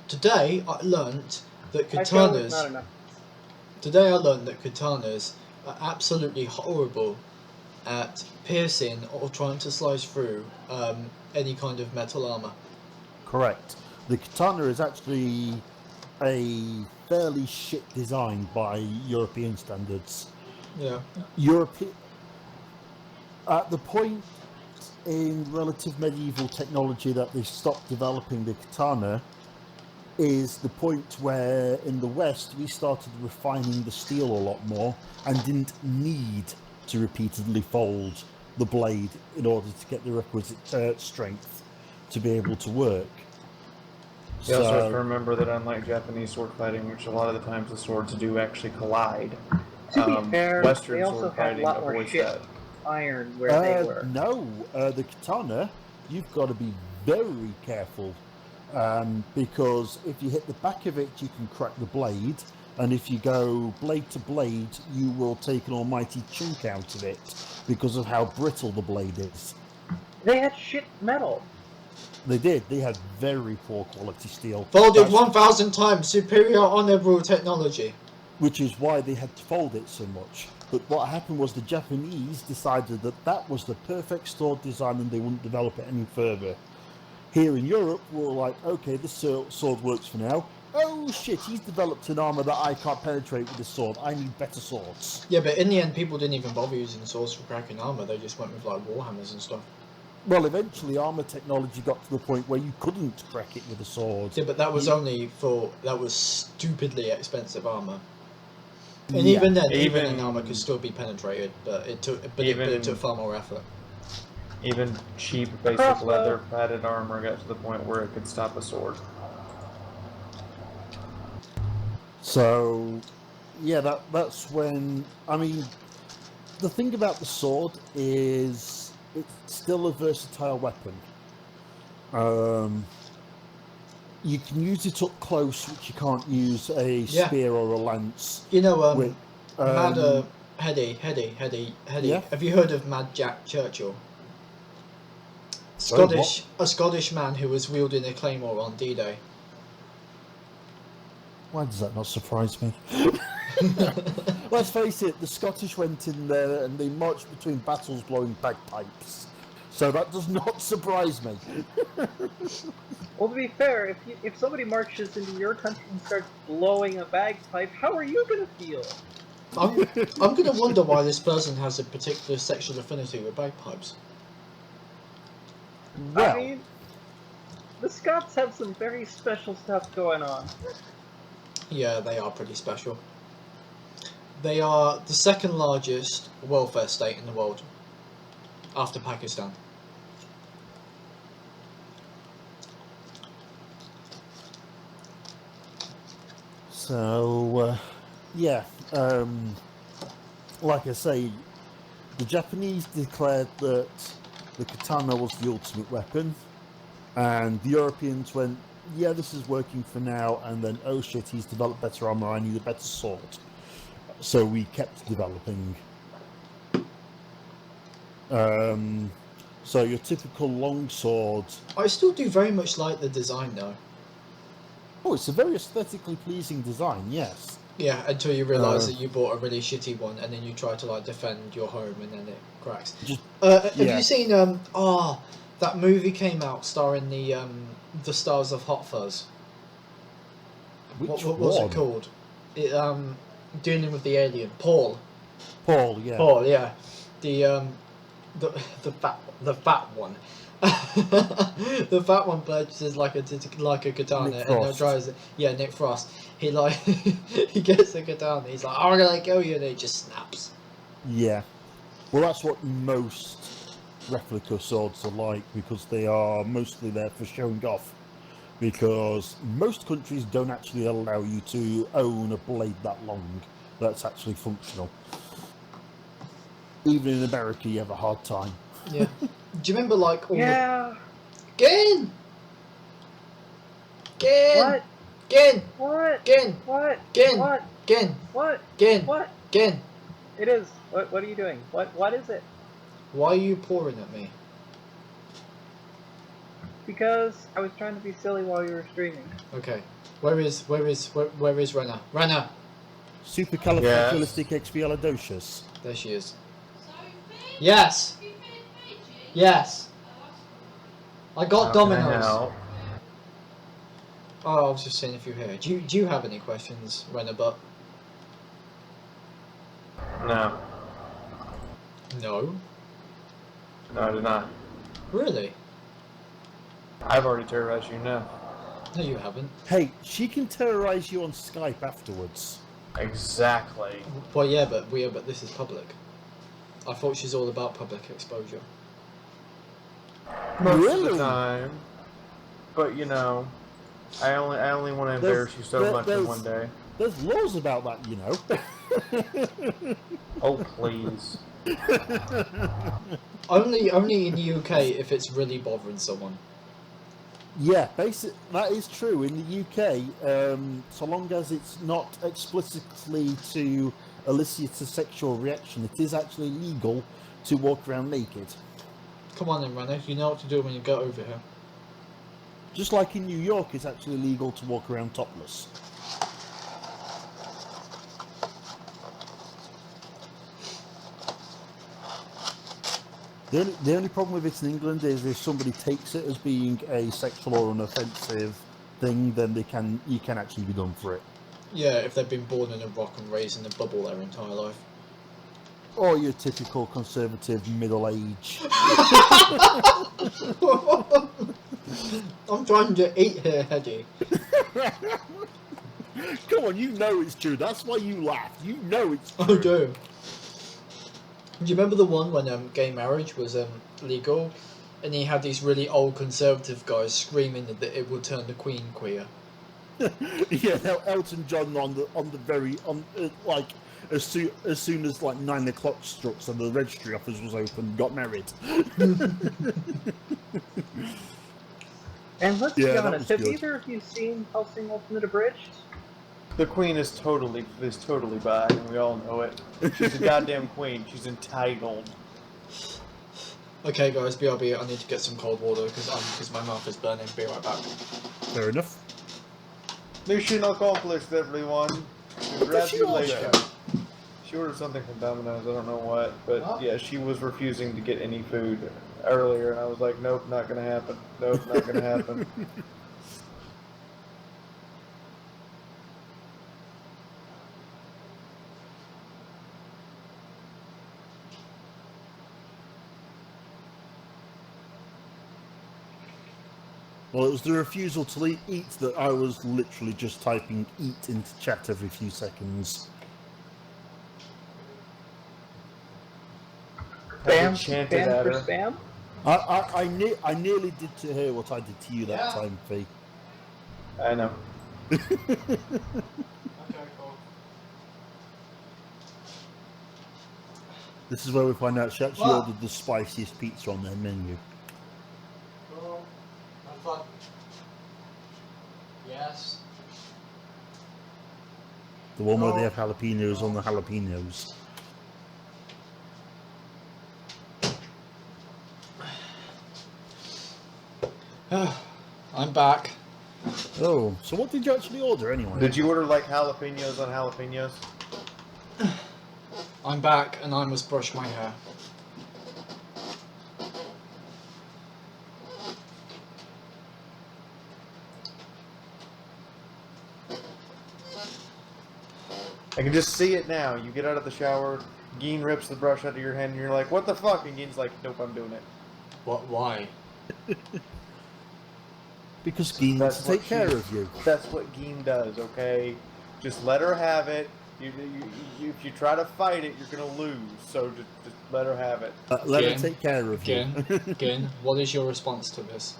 Today I learnt that I feel it's not katanas. enough. Today I learnt that katanas are absolutely horrible at piercing or trying to slice through any kind of metal armor. Correct. The katana is actually a fairly shit design by European standards. Yeah. At the point in relative medieval technology that they stopped developing the katana is the point where in the West we started refining the steel a lot more and didn't need to repeatedly fold the blade in order to get the requisite strength to be able to work. You also have to remember that unlike Japanese sword fighting, which a lot of the times the swords do actually collide, To be fair, Western they also sword had a fighting lot more avoids shit that. iron where they were. No, the katana, you've got to be very careful because if you hit the back of it, you can crack the blade, and if you go blade to blade, you will take an almighty chunk out of it because of how brittle the blade is. They had shit metal. They did. They had very poor quality steel. Folded 1,000 times superior honorable technology. Which is why they had to fold it so much. But what happened was the Japanese decided that that was the perfect sword design and they wouldn't develop it any further. Here in Europe, we were like, okay, this sword works for now. Oh shit, he's developed an armor that I can't penetrate with this sword. I need better swords. Yeah, but in the end, people didn't even bother using swords for cracking armor. They just went with like warhammers and stuff. Well, eventually armor technology got to the point where you couldn't crack it with a sword. Yeah, but that was that was stupidly expensive armor. And Yeah, even then, even an armor could still be penetrated, but it took far more effort. Even cheap, basic leather padded armor got to the point where it could stop a sword. So, yeah, that's when... I mean, the thing about the sword is it's still a versatile weapon. You can use it up close, which you can't use a spear or a lance. You know, Hedy. Yeah? Have you heard of Mad Jack Churchill? A Scottish man who was wielding a claymore on D-Day. Why does that not surprise me? Let's face it, the Scottish went in there and they marched between battles blowing bagpipes. So that does not surprise me. Well, to be fair, if somebody marches into your country and starts blowing a bagpipe, how are you going to feel? I'm going to wonder why this person has a particular sexual affinity with bagpipes. Well, I mean, the Scots have some very special stuff going on. Yeah, they are pretty special. They are the second largest welfare state in the world, after Pakistan. So, yeah, like I say, the Japanese declared that the katana was the ultimate weapon, and the Europeans went, yeah, this is working for now, and then, oh shit, he's developed better armor, I need a better sword. So we kept developing. So your typical longsword... I still do very much like the design though. Oh, it's a very aesthetically pleasing design, yes. Yeah, until you realise that you bought a really shitty one, and then you try to like defend your home, and then it cracks. Have you seen that movie came out starring the stars of Hot Fuzz? What was it called? Dealing with the alien, Paul. Paul, yeah. Paul, yeah. The fat one. The fat one purchases like a katana Nick and Frost. tries it. Yeah, Nick Frost. He like he gets the katana. He's like, "I'm gonna kill you," and he just snaps. Yeah. Well, that's what most replica swords are like, because they are mostly there for showing off. Because most countries don't actually allow you to own a blade that long that's actually functional. Even in America, you have a hard time. Yeah. Do you remember like all Yeah. Gin? What? Gin? What? Gin? What? Gin? What? Gin? What? Gin? What? Gin? It is. What are you doing? What is it? Why are you pouring at me? Because I was trying to be silly while you were streaming. Okay. Where is Renna? Renna! Supercalifragilisticexpialidocious. There she is. Yes! Yes! I got Dominoes! Oh, I was just saying if you're here. Do you have any questions, Renna Butt? No. No? No, I did not. Really? I've already terrorized you, no. No, you haven't. Hey, she can terrorize you on Skype afterwards. Exactly. Well, yeah, but this is public. I thought she's all about public exposure. Most of the time. But you know, I only want to embarrass you so much in one day. There's laws about that, you know. Oh please. Only in the UK if it's really bothering someone. Yeah, that is true. In the UK, so long as it's not explicitly to elicit a sexual reaction, it is actually legal to walk around naked. Come on then, Renna. You know what to do when you get over here. Just like in New York, it's actually legal to walk around topless. The only problem with it in England is if somebody takes it as being a sexual or an offensive thing, then you can actually be done for it. Yeah, if they've been born in a rock and raised in a bubble their entire life. Or your typical conservative middle age. I'm trying to eat here, Hedy. Come on, you know it's true. That's why you laugh. You know it's true. I do. Do you remember the one when gay marriage was legal, and he had these really old conservative guys screaming that it would turn the Queen queer? Yeah, Elton John as soon as like 9 o'clock struck, so the registry office was open, got married. And let's be honest, have either of you seen Hellsing Ultimate Abridged? The queen is totally bi, and we all know it. She's a goddamn queen. She's entitled. Okay, guys, BRB. I need to get some cold water because my mouth is burning. Be right back. Fair enough. Mission accomplished, everyone. Congratulations. She ordered something from Domino's. I don't know what, but yeah, she was refusing to get any food earlier, and I was like, nope, not gonna happen. Nope, not gonna happen. Well, it was the refusal to eat that I was literally just typing "eat" into chat every few seconds. Spam for spam? I nearly did to her what I did to you that time, Fee. I know. Okay, cool. This is where we find out she actually ordered the spiciest pizza on their menu. Cool. Have fun. Yes. The one where they have jalapenos on the jalapenos. I'm back. Oh, so what did you actually order anyway? Did you order like jalapenos on jalapenos? I'm back and I must brush my hair. I can just see it now. You get out of the shower, Geen rips the brush out of your hand, and you're like, what the fuck? And Geen's like, nope, I'm doing it. What? Why? Because Geen wants to take care of you. That's what Geen does, okay? Just let her have it. If you try to fight it, you're gonna lose. So just let her have it. Let her take care of you. Gin, what is your response to this?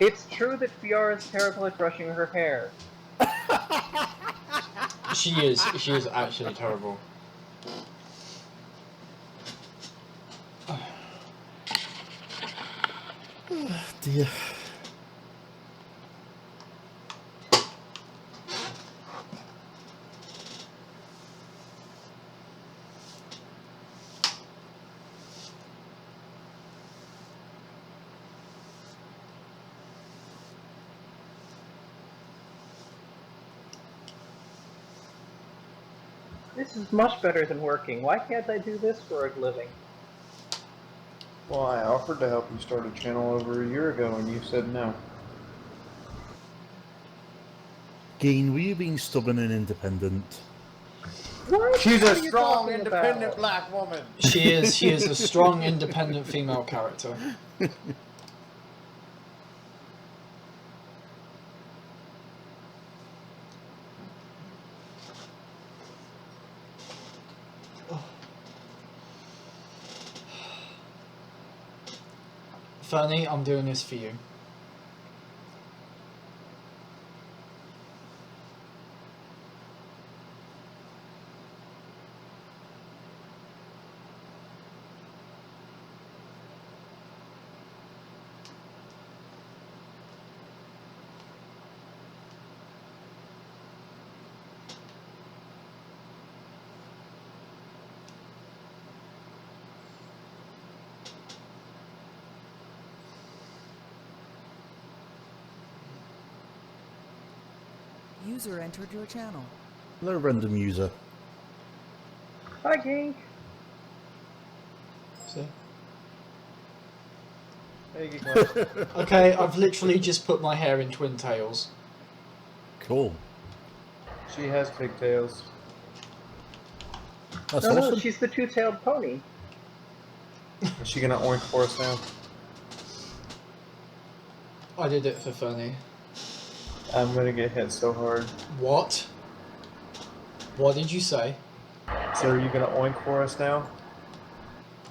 It's true that Fiora is terrible at brushing her hair. She is actually terrible. Dear. This is much better than working. Why can't I do this for a living? Well, I offered to help you start a channel over a year ago, and you said no. Geen, were you being stubborn and independent? What? She's What a are you strong, talking independent about? black woman. She is a strong, independent female character. Fernie, I'm doing this for you. User entered your channel. Hello, random user. Hi, Gink. See? Hey, Geek Lab. Okay, I've literally just put my hair in twin tails. Cool. She has pigtails. That's No, awesome. she's the two-tailed pony. Is she gonna oink for us now? I did it for Fernie. I'm gonna get hit so hard. What? What did you say? So are you gonna oink for us now?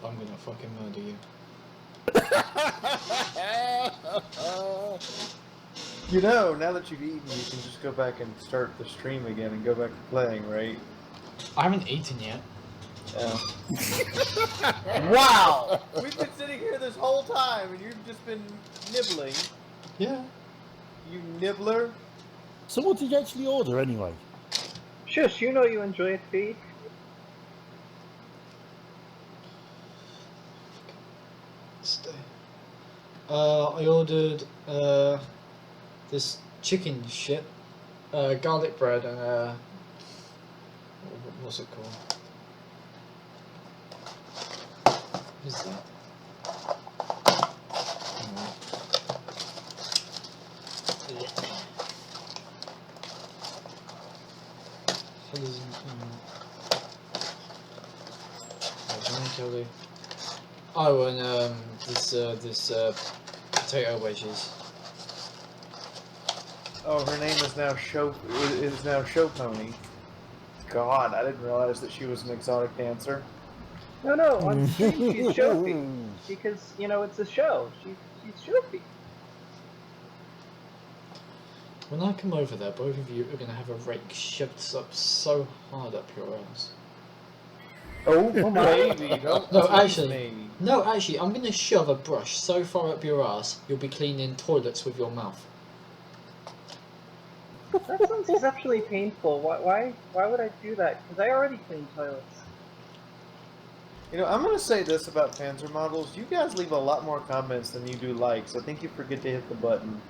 I'm gonna fucking murder you. You know, now that you've eaten, you can just go back and start the stream again and go back to playing, right? I haven't eaten yet. Yeah. Wow! We've been sitting here this whole time and you've just been nibbling. Yeah. You nibbler? So what did you actually order anyway? Shush, you know you enjoy it, Fee. Stay. I ordered this chicken shit, garlic bread, and what's it called? What's that? Kelly. Oh, and this potato wedges. Oh, her name is now Show Pony. God, I didn't realize that she was an exotic dancer. No, on stream she's Shofi. Because, you know, it's a show. She's Shofi. When I come over there, both of you are gonna have a rake shoved up so hard up your ass. Oh, baby, don't No, tease actually. me. No, actually, I'm gonna shove a brush so far up your ass, you'll be cleaning toilets with your mouth. That sounds exceptionally painful. Why would I do that? Because I already clean toilets. You know, I'm gonna say this about Panzer models. You guys leave a lot more comments than you do likes. I think you forget to hit the button.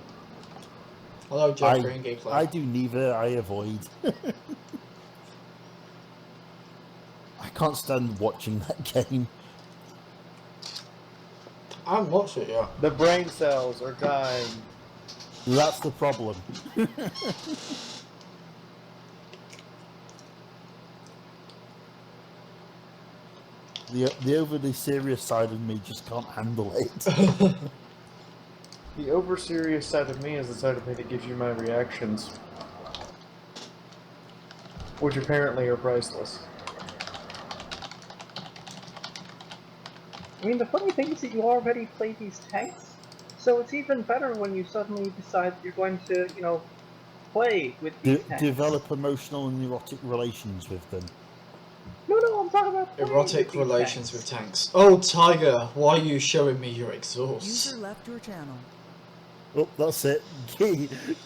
Hello, Jeffrey and Gay Club. I do neither. I avoid. I can't stand watching that game. I haven't watched it yet. The brain cells are dying. That's the problem. The overly serious side of me just can't handle it. The over serious side of me is the side of me that gives you my reactions, which apparently are priceless. I mean, the funny thing is that you already play these tanks, so it's even better when you suddenly decide that you're going to, you know, play with these tanks. Develop emotional and erotic relations with them. No, I'm talking about playing Erotic with these relations tanks. with tanks. Oh, Tiger, why are you showing me your exhaust? User left your channel. Oh, that's it.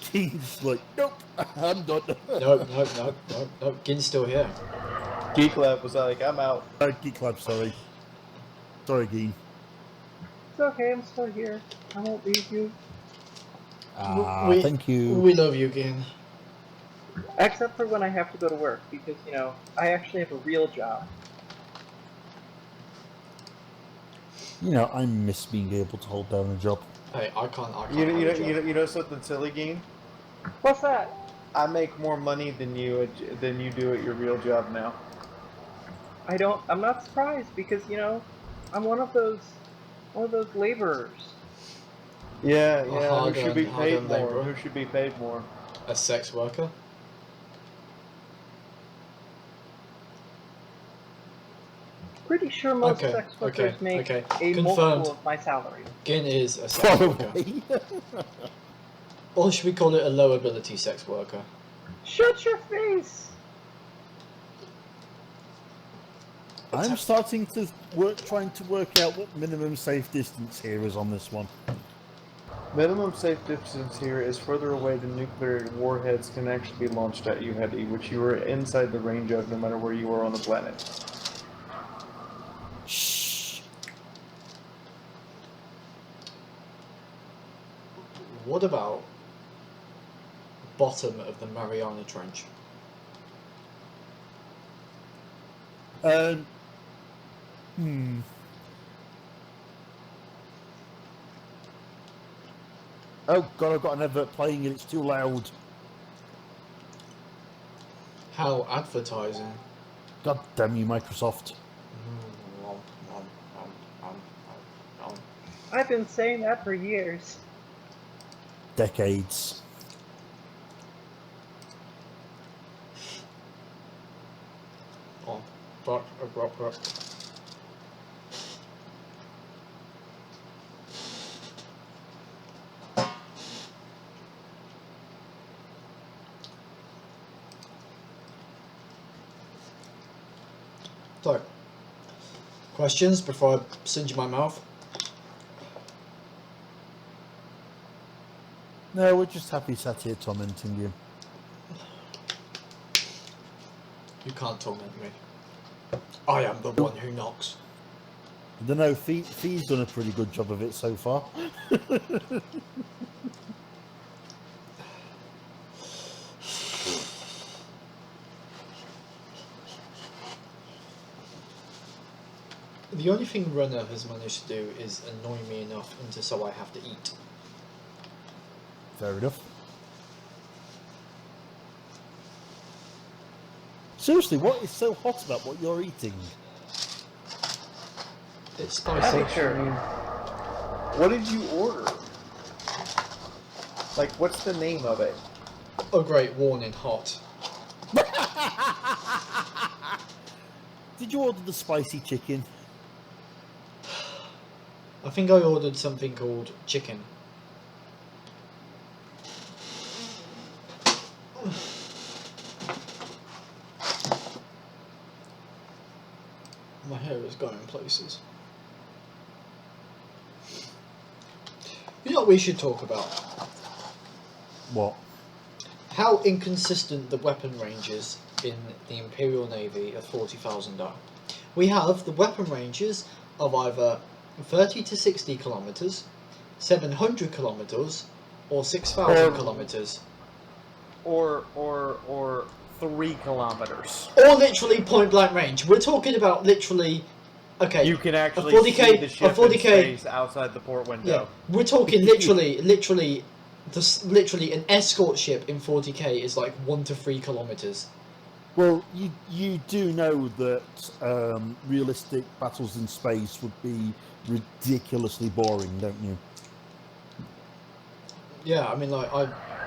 Key's like, nope, I'm done. No, Gin's still here. Geek Lab was like, I'm out. Geek Lab, sorry. Sorry, Geen. It's okay, I'm still here. I won't leave you. Thank you. We love you, Gin. Except for when I have to go to work, because, you know, I actually have a real job. You know, I miss being able to hold down a job. Hey, I can't You know something silly, Geen? What's that? I make more money than you do at your real job now. I'm not surprised, because, you know, I'm one of those laborers. Yeah, A yeah. Who hard-earned- should be paid hard-earned more? labourer. Who should be paid more? A sex worker? Pretty sure most Okay, sex workers okay, make okay. a Confirmed. multiple of my salary. Gin is a sex worker. Probably. Or should we call it a low ability sex worker? Shut your face! I'm starting to trying to work out what minimum safe distance here is on this one. Minimum safe distance here is further away than nuclear warheads can actually be launched at you, Hetty, which you are inside the range of no matter where you are on the planet. Shh. What about bottom of the Mariana Trench? Oh god, I've got an advert playing and it's too loud. How advertising? God damn you, Microsoft. I've been saying that for years. Decades. Oh, fuck, fuck. So, questions before I singe my mouth? No, we're just happy sat here tormenting you. You can't torment me. I am the one who knocks. I don't know, Fee's done a pretty good job of it so far. The only thing Runner has managed to do is annoy me enough into so I have to eat. Fair enough. Seriously, what is so hot about what you're eating? It's spicy. What did you order? Like, what's the name of it? Oh great, warning, hot. Did you order the spicy chicken? I think I ordered something called chicken. My hair is going places. You know what we should talk about? What? How inconsistent the weapon ranges in the Imperial Navy of 40,000 are. We have the weapon ranges of either 30 to 60 kilometers, 700 kilometers, or 6,000 kilometers. Or 3 kilometers. Or literally point blank range. We're talking about literally, okay. You can actually 40K, see the ship a 40K, in space outside the port window. Yeah, we're talking literally, an escort ship in 40K is like 1 to 3 kilometers. Well, you do know that realistic battles in space would be ridiculously boring, don't you? Yeah, I mean, like,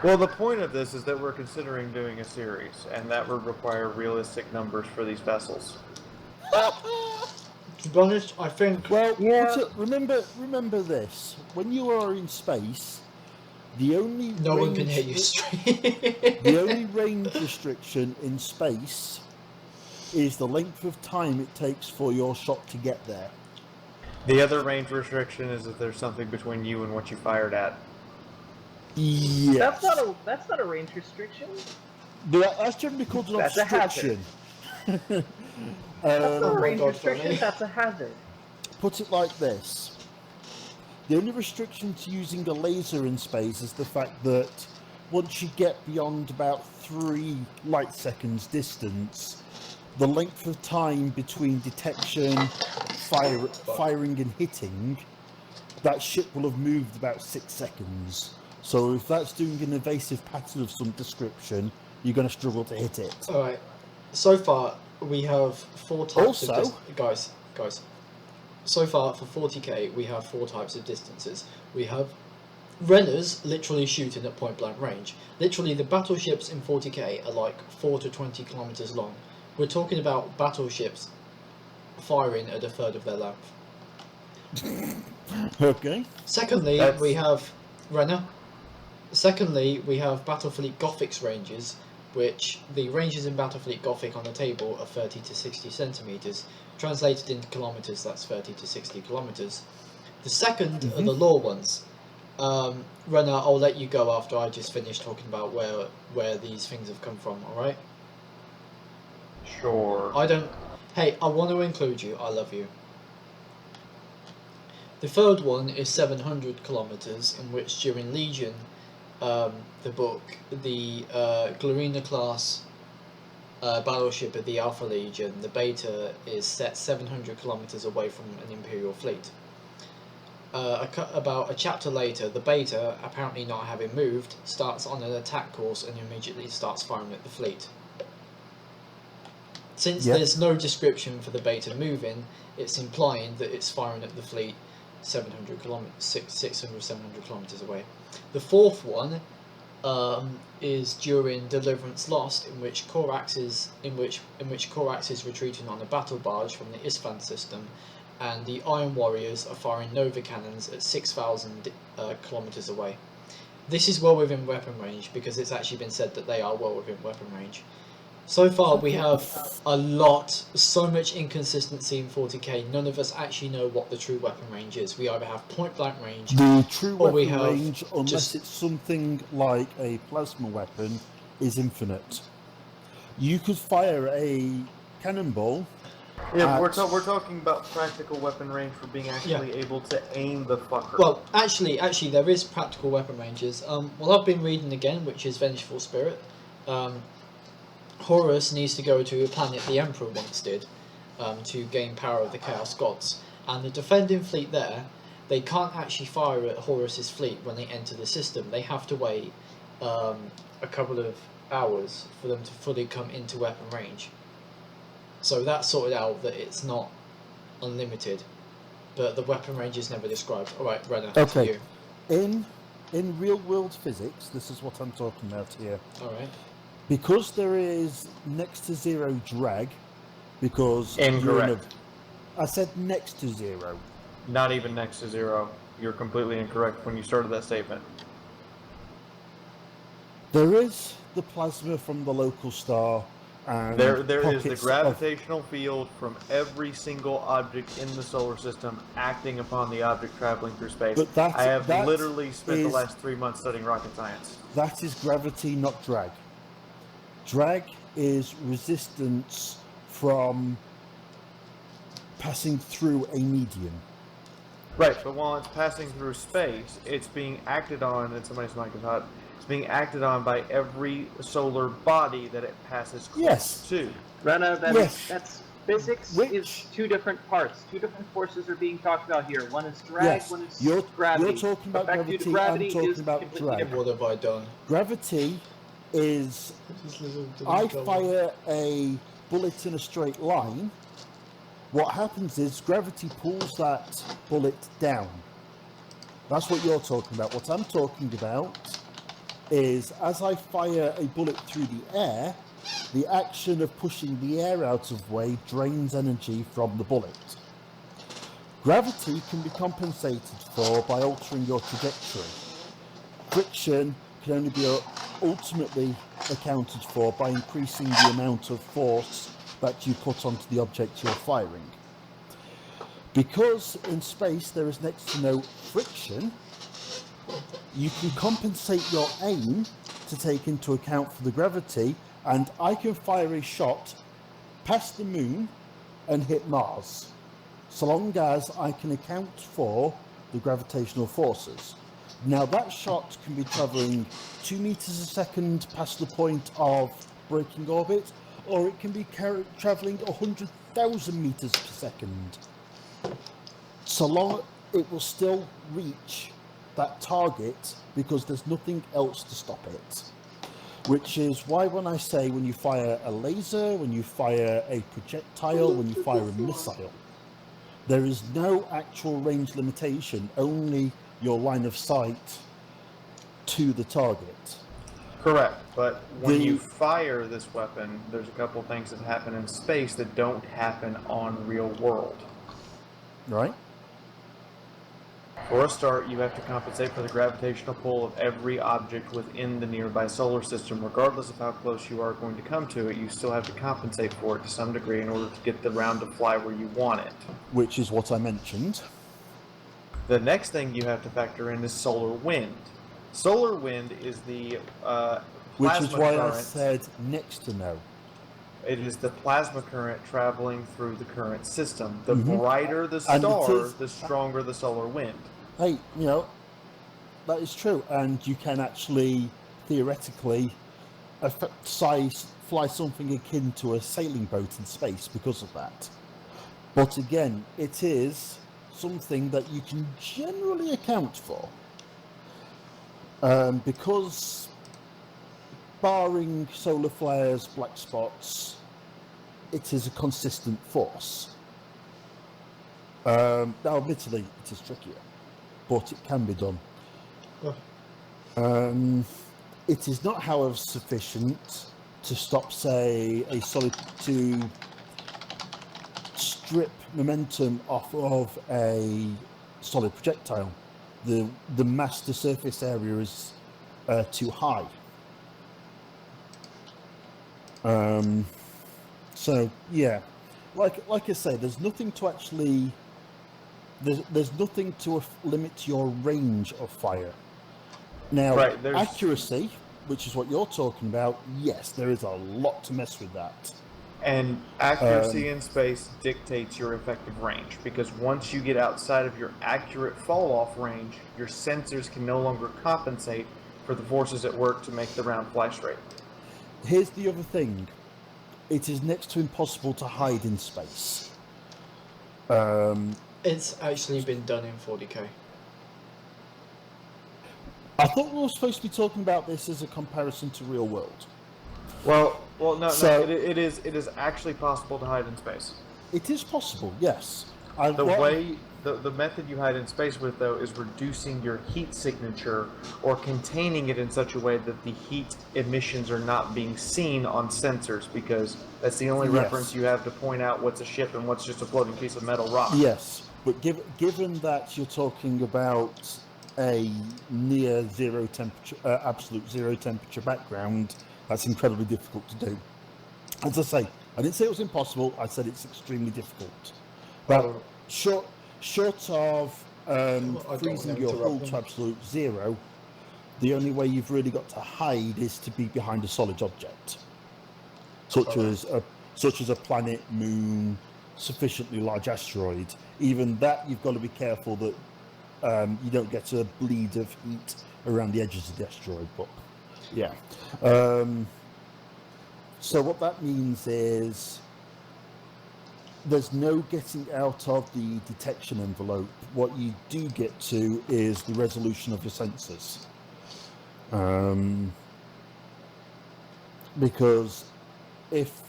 Well, the point of this is that we're considering doing a series, and that would require realistic numbers for these vessels. to be honest, I think... Well, Yeah. remember this. When you are in space, the only No one range, can hit you straight. the only range restriction in space is the length of time it takes for your shot to get there. The other range restriction is that there's something between you and what you fired at. Yes. That's not a range restriction. That's generally called an That's a hazard. obstruction. That's not a my range God, restriction. Tony. That's a hazard. Put it like this. The only restriction to using a laser in space is the fact that once you get beyond about 3 light seconds distance, the length of time between detection, firing and hitting, that ship will have moved about 6 seconds. So if that's doing an evasive pattern of some description, you're going to struggle to hit it. Alright, so far we have 4 types Also- of guys. So far for 40k we have 4 types of distances. We have Renners literally shooting at point blank range. Literally the battleships in 40k are like 4 to 20 kilometers long. We're talking about battleships firing at a third of their length. Okay. Secondly, That's- we have Renner. Secondly, we have Battlefleet Gothic's ranges, which the ranges in Battlefleet Gothic on the table are 30 to 60 centimeters. Translated into kilometers, that's 30 to 60 kilometers. The second are the law ones. Renner, I'll let you go after I just finish talking about where these things have come from. All right? Sure. Hey, I want to include you. I love you. The third one is 700 kilometers, in which during Legion, the book, the Glorina class battleship of the Alpha Legion, the Beta, is set 700 kilometers away from an Imperial fleet. About a chapter later, the Beta, apparently not having moved, starts on an attack course and immediately starts firing at the fleet. Since there's no description for the Beta moving, it's implying that it's firing at the fleet 700 kilometers away. The fourth one is during Deliverance Lost, in which Korax is retreating on a battle barge from the Isfan system, and the Iron Warriors are firing Nova cannons at 6,000 kilometers away. This is well within weapon range because it's actually been said that they are well within weapon range. So far we have so much inconsistency in 40k, none of us actually know what the true weapon range is. We either have point blank range, The true or we weapon have range, unless it's something like a plasma weapon, is infinite. You could fire a cannonball. Yeah, we're talking about practical weapon range for being actually able to aim the fucker. Well, actually, there is practical weapon ranges. Well, I've been reading again, which is Vengeful Spirit. Horus needs to go to a planet the Emperor once did, to gain power of the Chaos Gods. And the defending fleet there, they can't actually fire at Horus's fleet when they enter the system. They have to wait a couple of hours for them to fully come into weapon range. So that sorted out that it's not unlimited, but the weapon range is never described. Alright, Renner, to you. In real world physics, this is what I'm talking about here. Alright. Because there is next to zero drag, because Incorrect. I said next to zero. Not even next to zero. You're completely incorrect when you started that statement. There is the plasma from the local star, and There is the pockets of- gravitational field from every single object in the solar system acting upon the object traveling through space. But that- I have that literally spent the is- last 3 months studying rocket science. That is gravity, not drag. Drag is resistance from passing through a medium. Right, but while it's passing through space, it's being acted on, and somebody's mic is hot, it's being acted on by every solar body that it passes close Yes. to. Rena, Yes. that's physics Which- is 2 different parts. 2 different forces are being talked about here. One is drag, Yes, one is you're gravity. talking about Effect due to gravity, I'm talking is about completely drag. different. What have I done? Gravity is I fire a bullet in a straight line. What happens is gravity pulls that bullet down. That's what you're talking about. What I'm talking about is as I fire a bullet through the air, the action of pushing the air out of the way drains energy from the bullet. Gravity can be compensated for by altering your trajectory. Friction can only be ultimately accounted for by increasing the amount of force that you put onto the object you're firing. Because in space there is next to no friction, you can compensate your aim to take into account for the gravity, and I can fire a shot past the moon and hit Mars, so long as I can account for the gravitational forces. Now that shot can be travelling 2 meters a second past the point of braking orbit, or it can be travelling 100,000 meters per second. So long it will still reach that target because there's nothing else to stop it. Which is why when I say when you fire a laser, when you fire a projectile, when you fire a missile, there is no actual range limitation, only your line of sight to the target. Correct, but when you fire this weapon, there's a couple things that happen in space that don't happen on real world. Right? For a start, you have to compensate for the gravitational pull of every object within the nearby solar system. Regardless of how close you are going to come to it, you still have to compensate for it to some degree in order to get the round to fly where you want it. Which is what I mentioned. The next thing you have to factor in is solar wind. Solar wind is the plasma Which is why current. I said next to no. It is the plasma current traveling through the current system. The brighter the And star, the stronger the solar wind. Hey, you know, that is true. And you can actually, theoretically, fly something akin to a sailing boat in space because of that. But again, it is something that you can generally account for. Because barring solar flares, black spots, it is a consistent force. Now, admittedly, it is trickier, but it can be done. It is not, however, sufficient to stop, say, a solid to strip momentum off of a solid projectile. The mass to surface area is too high. So yeah, like I say, there's nothing to actually there's nothing to limit your range of fire. Now, Right, accuracy, which is what you're talking about, yes, there is a lot to mess with that. And accuracy in space dictates your effective range, because once you get outside of your accurate fall-off range, your sensors can no longer compensate for the forces at work to make the round fly straight. Here's the other thing. It is next to impossible to hide in space. It's actually been done in 40k. I thought we were supposed to be talking about this as a comparison to real world. Well, no, So- it is actually possible to hide in space. It is possible, yes. The method you hide in space with, though, is reducing your heat signature or containing it in such a way that the heat emissions are not being seen on sensors, because that's the only Yes. reference you have to point out what's a ship and what's just a floating piece of metal rock. Yes, but given that you're talking about a near zero temperature, absolute zero temperature background, that's incredibly difficult to do. As I say, I didn't say it was impossible, I said it's extremely difficult. But short of freezing your hull to absolute zero, the only way you've really got to hide is to be behind a solid object, such as a planet, moon, sufficiently large asteroid. Even that, you've got to be careful that you don't get a bleed of heat around the edges of the asteroid. But yeah, so what that means is there's no getting out of the detection envelope. What you do get to is the resolution of your sensors. Because if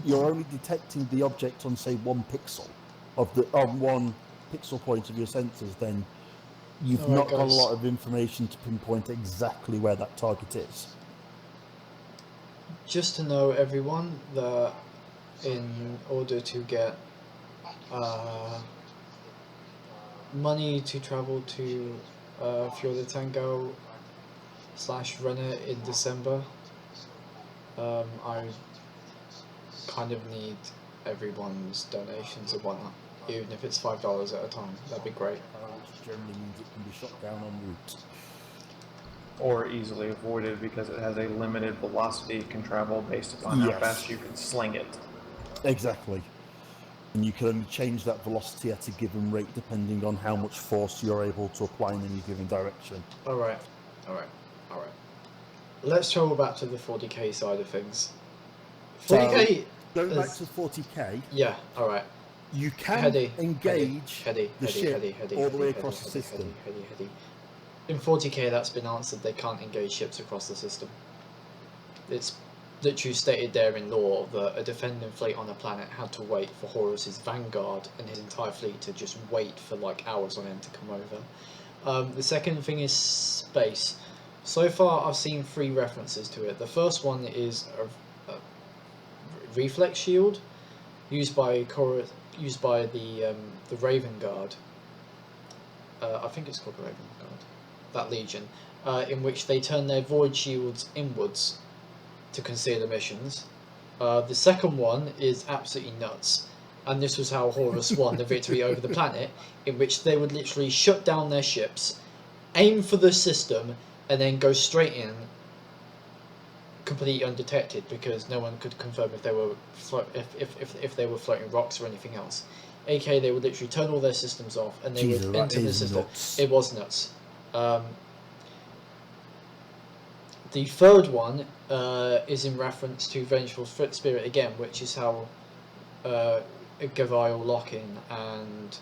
you're only detecting the object on, say, 1 pixel on 1 pixel point of your sensors, then you've not got a lot of information to pinpoint exactly where that target is. Just to know, everyone, that in order to get money to travel to Fior Tango / Renner in December, I kind of need everyone's donations and whatnot, even if it's $5 at a time. That'd be great. Which generally means it can be shot down en route. Or easily avoided because it has a limited velocity it can travel based upon how Yes. fast you can sling it. Exactly. and you can only change that velocity at a given rate depending on how much force you're able to apply in any given direction. Alright. Let's travel back to the 40k side of things. 40k. Going back to 40k, Yeah, alright. you can engage the ship all the way across the system. In 40k, that's been answered. They can't engage ships across the system. It's literally stated there in law that a defending fleet on a planet had to wait for Horus's vanguard and his entire fleet to just wait for like hours on end to come over. The second thing is space. So far, I've seen 3 references to it. The first one is a reflex shield used by the Raven Guard. I think it's called the Raven Guard. That legion, in which they turn their void shields inwards to conceal emissions. The second one is absolutely nuts, and this was how Horus won the victory over the planet, in which they would literally shut down their ships, aim for the system, and then go straight in, completely undetected, because no one could confirm if they were if they were floating rocks or anything else. AK, they would literally turn all their systems off, and they would enter the system. Nuts. It was nuts. The third one is in reference to Vengeful Spirit again, which is how Gavial Lock-in and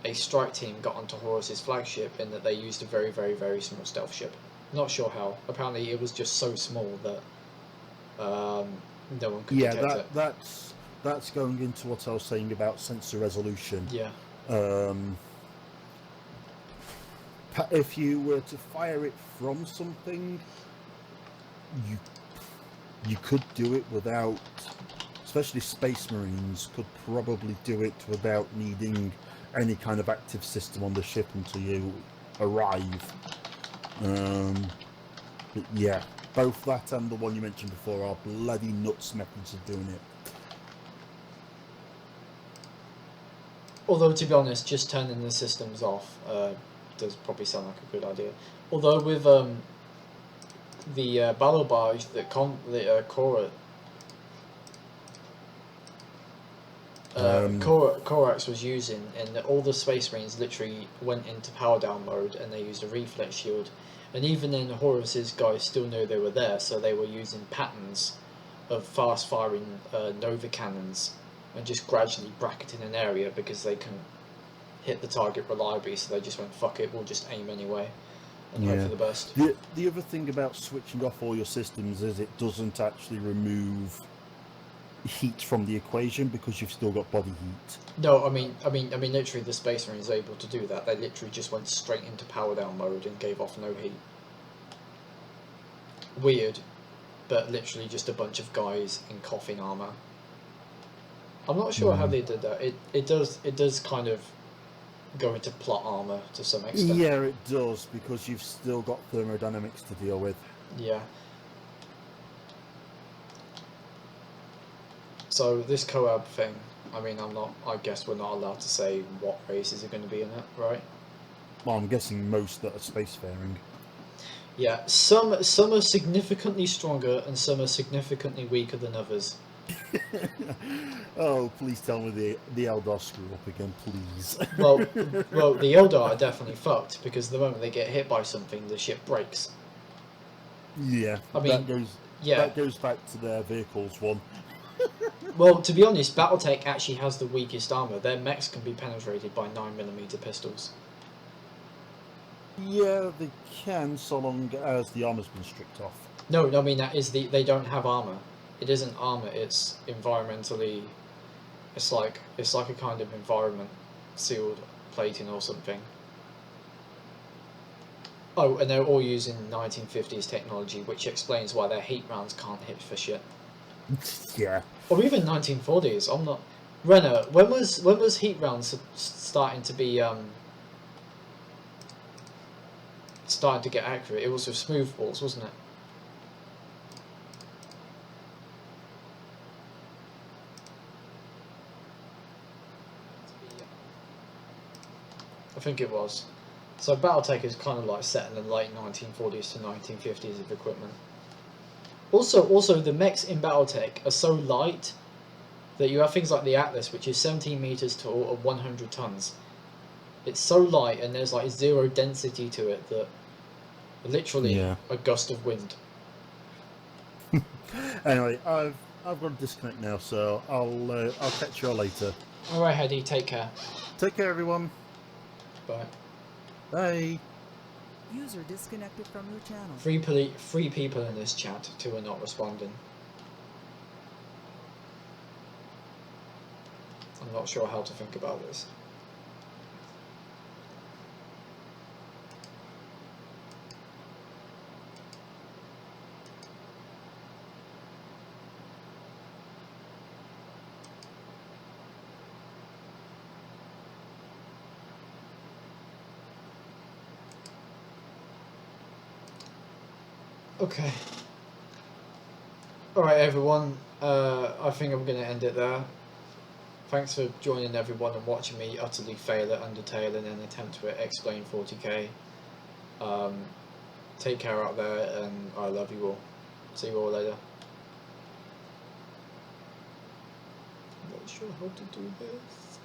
a strike team got onto Horus's flagship, in that they used a very, very, very small stealth ship. Not sure how. Apparently it was just so small that no one could detect it. That's going into what I was saying about sensor resolution. Yeah. If you were to fire it from something, you could do it without, especially Space Marines could probably do it without needing any kind of active system on the ship until you arrive. But yeah, both that and the one you mentioned before are bloody nuts methods of doing it. Although, to be honest, just turning the systems off does probably sound like a good idea. Although with the battle barge that Korax was using, and all the Space Marines literally went into power down mode, and they used a reflex shield. And even then, Horus's guys still knew they were there, so they were using patterns of fast firing Nova cannons and just gradually bracketing an area because they couldn't hit the target reliably, so they just went, fuck it, we'll just aim anyway and hope for the best. The other thing about switching off all your systems is it doesn't actually remove heat from the equation, because you've still got body heat. No, I mean, literally, the Space Marines able to do that. They literally just went straight into power down mode and gave off no heat. Weird, but literally just a bunch of guys in coffin armor. I'm not sure how they did that. It does kind of go into plot armor to some extent. Yeah, it does, because you've still got thermodynamics to deal with. Yeah. So this Coab thing, I mean, I guess we're not allowed to say what races are going to be in it, right? Well, I'm guessing most that are spacefaring. Yeah, some are significantly stronger and some are significantly weaker than others. Oh, please tell me the Eldar screw up again, please. well, the Eldar are definitely fucked, because the moment they get hit by something, the ship breaks. Yeah, I mean, that goes back to their vehicles one. Well, to be honest, Battletech actually has the weakest armour. Their mechs can be penetrated by 9mm pistols. Yeah, they can, so long as the armour's been stripped off. No, I mean, that is they don't have armour. It isn't armour, it's environmentally... It's like a kind of environment sealed plating or something. Oh, and they're all using 1950s technology, which explains why their heat rounds can't hit for shit. Yeah. Or even 1940s. I'm not. Renner, when was heat rounds starting to be starting to get accurate? It was with smooth balls, wasn't it? I think it was. So Battletech is kind of like set in the late 1940s to 1950s of equipment. Also, the mechs in Battletech are so light that you have things like the Atlas, which is 17 meters tall or 100 tons. It's so light and there's like zero density to it that literally Yeah. a gust of wind. Anyway, I've got to disconnect now, so I'll catch you all later. All right, Hedy, take care. Take care, everyone. Bye. Bye. User disconnected from your channel. Three people in this chat, 2 are not responding. I'm not sure how to think about this. Okay. Alright everyone, I think I'm going to end it there. Thanks for joining everyone and watching me utterly fail at Undertale in an attempt to explain 40k. Take care out there and I love you all. See you all later. I'm not sure how to do this.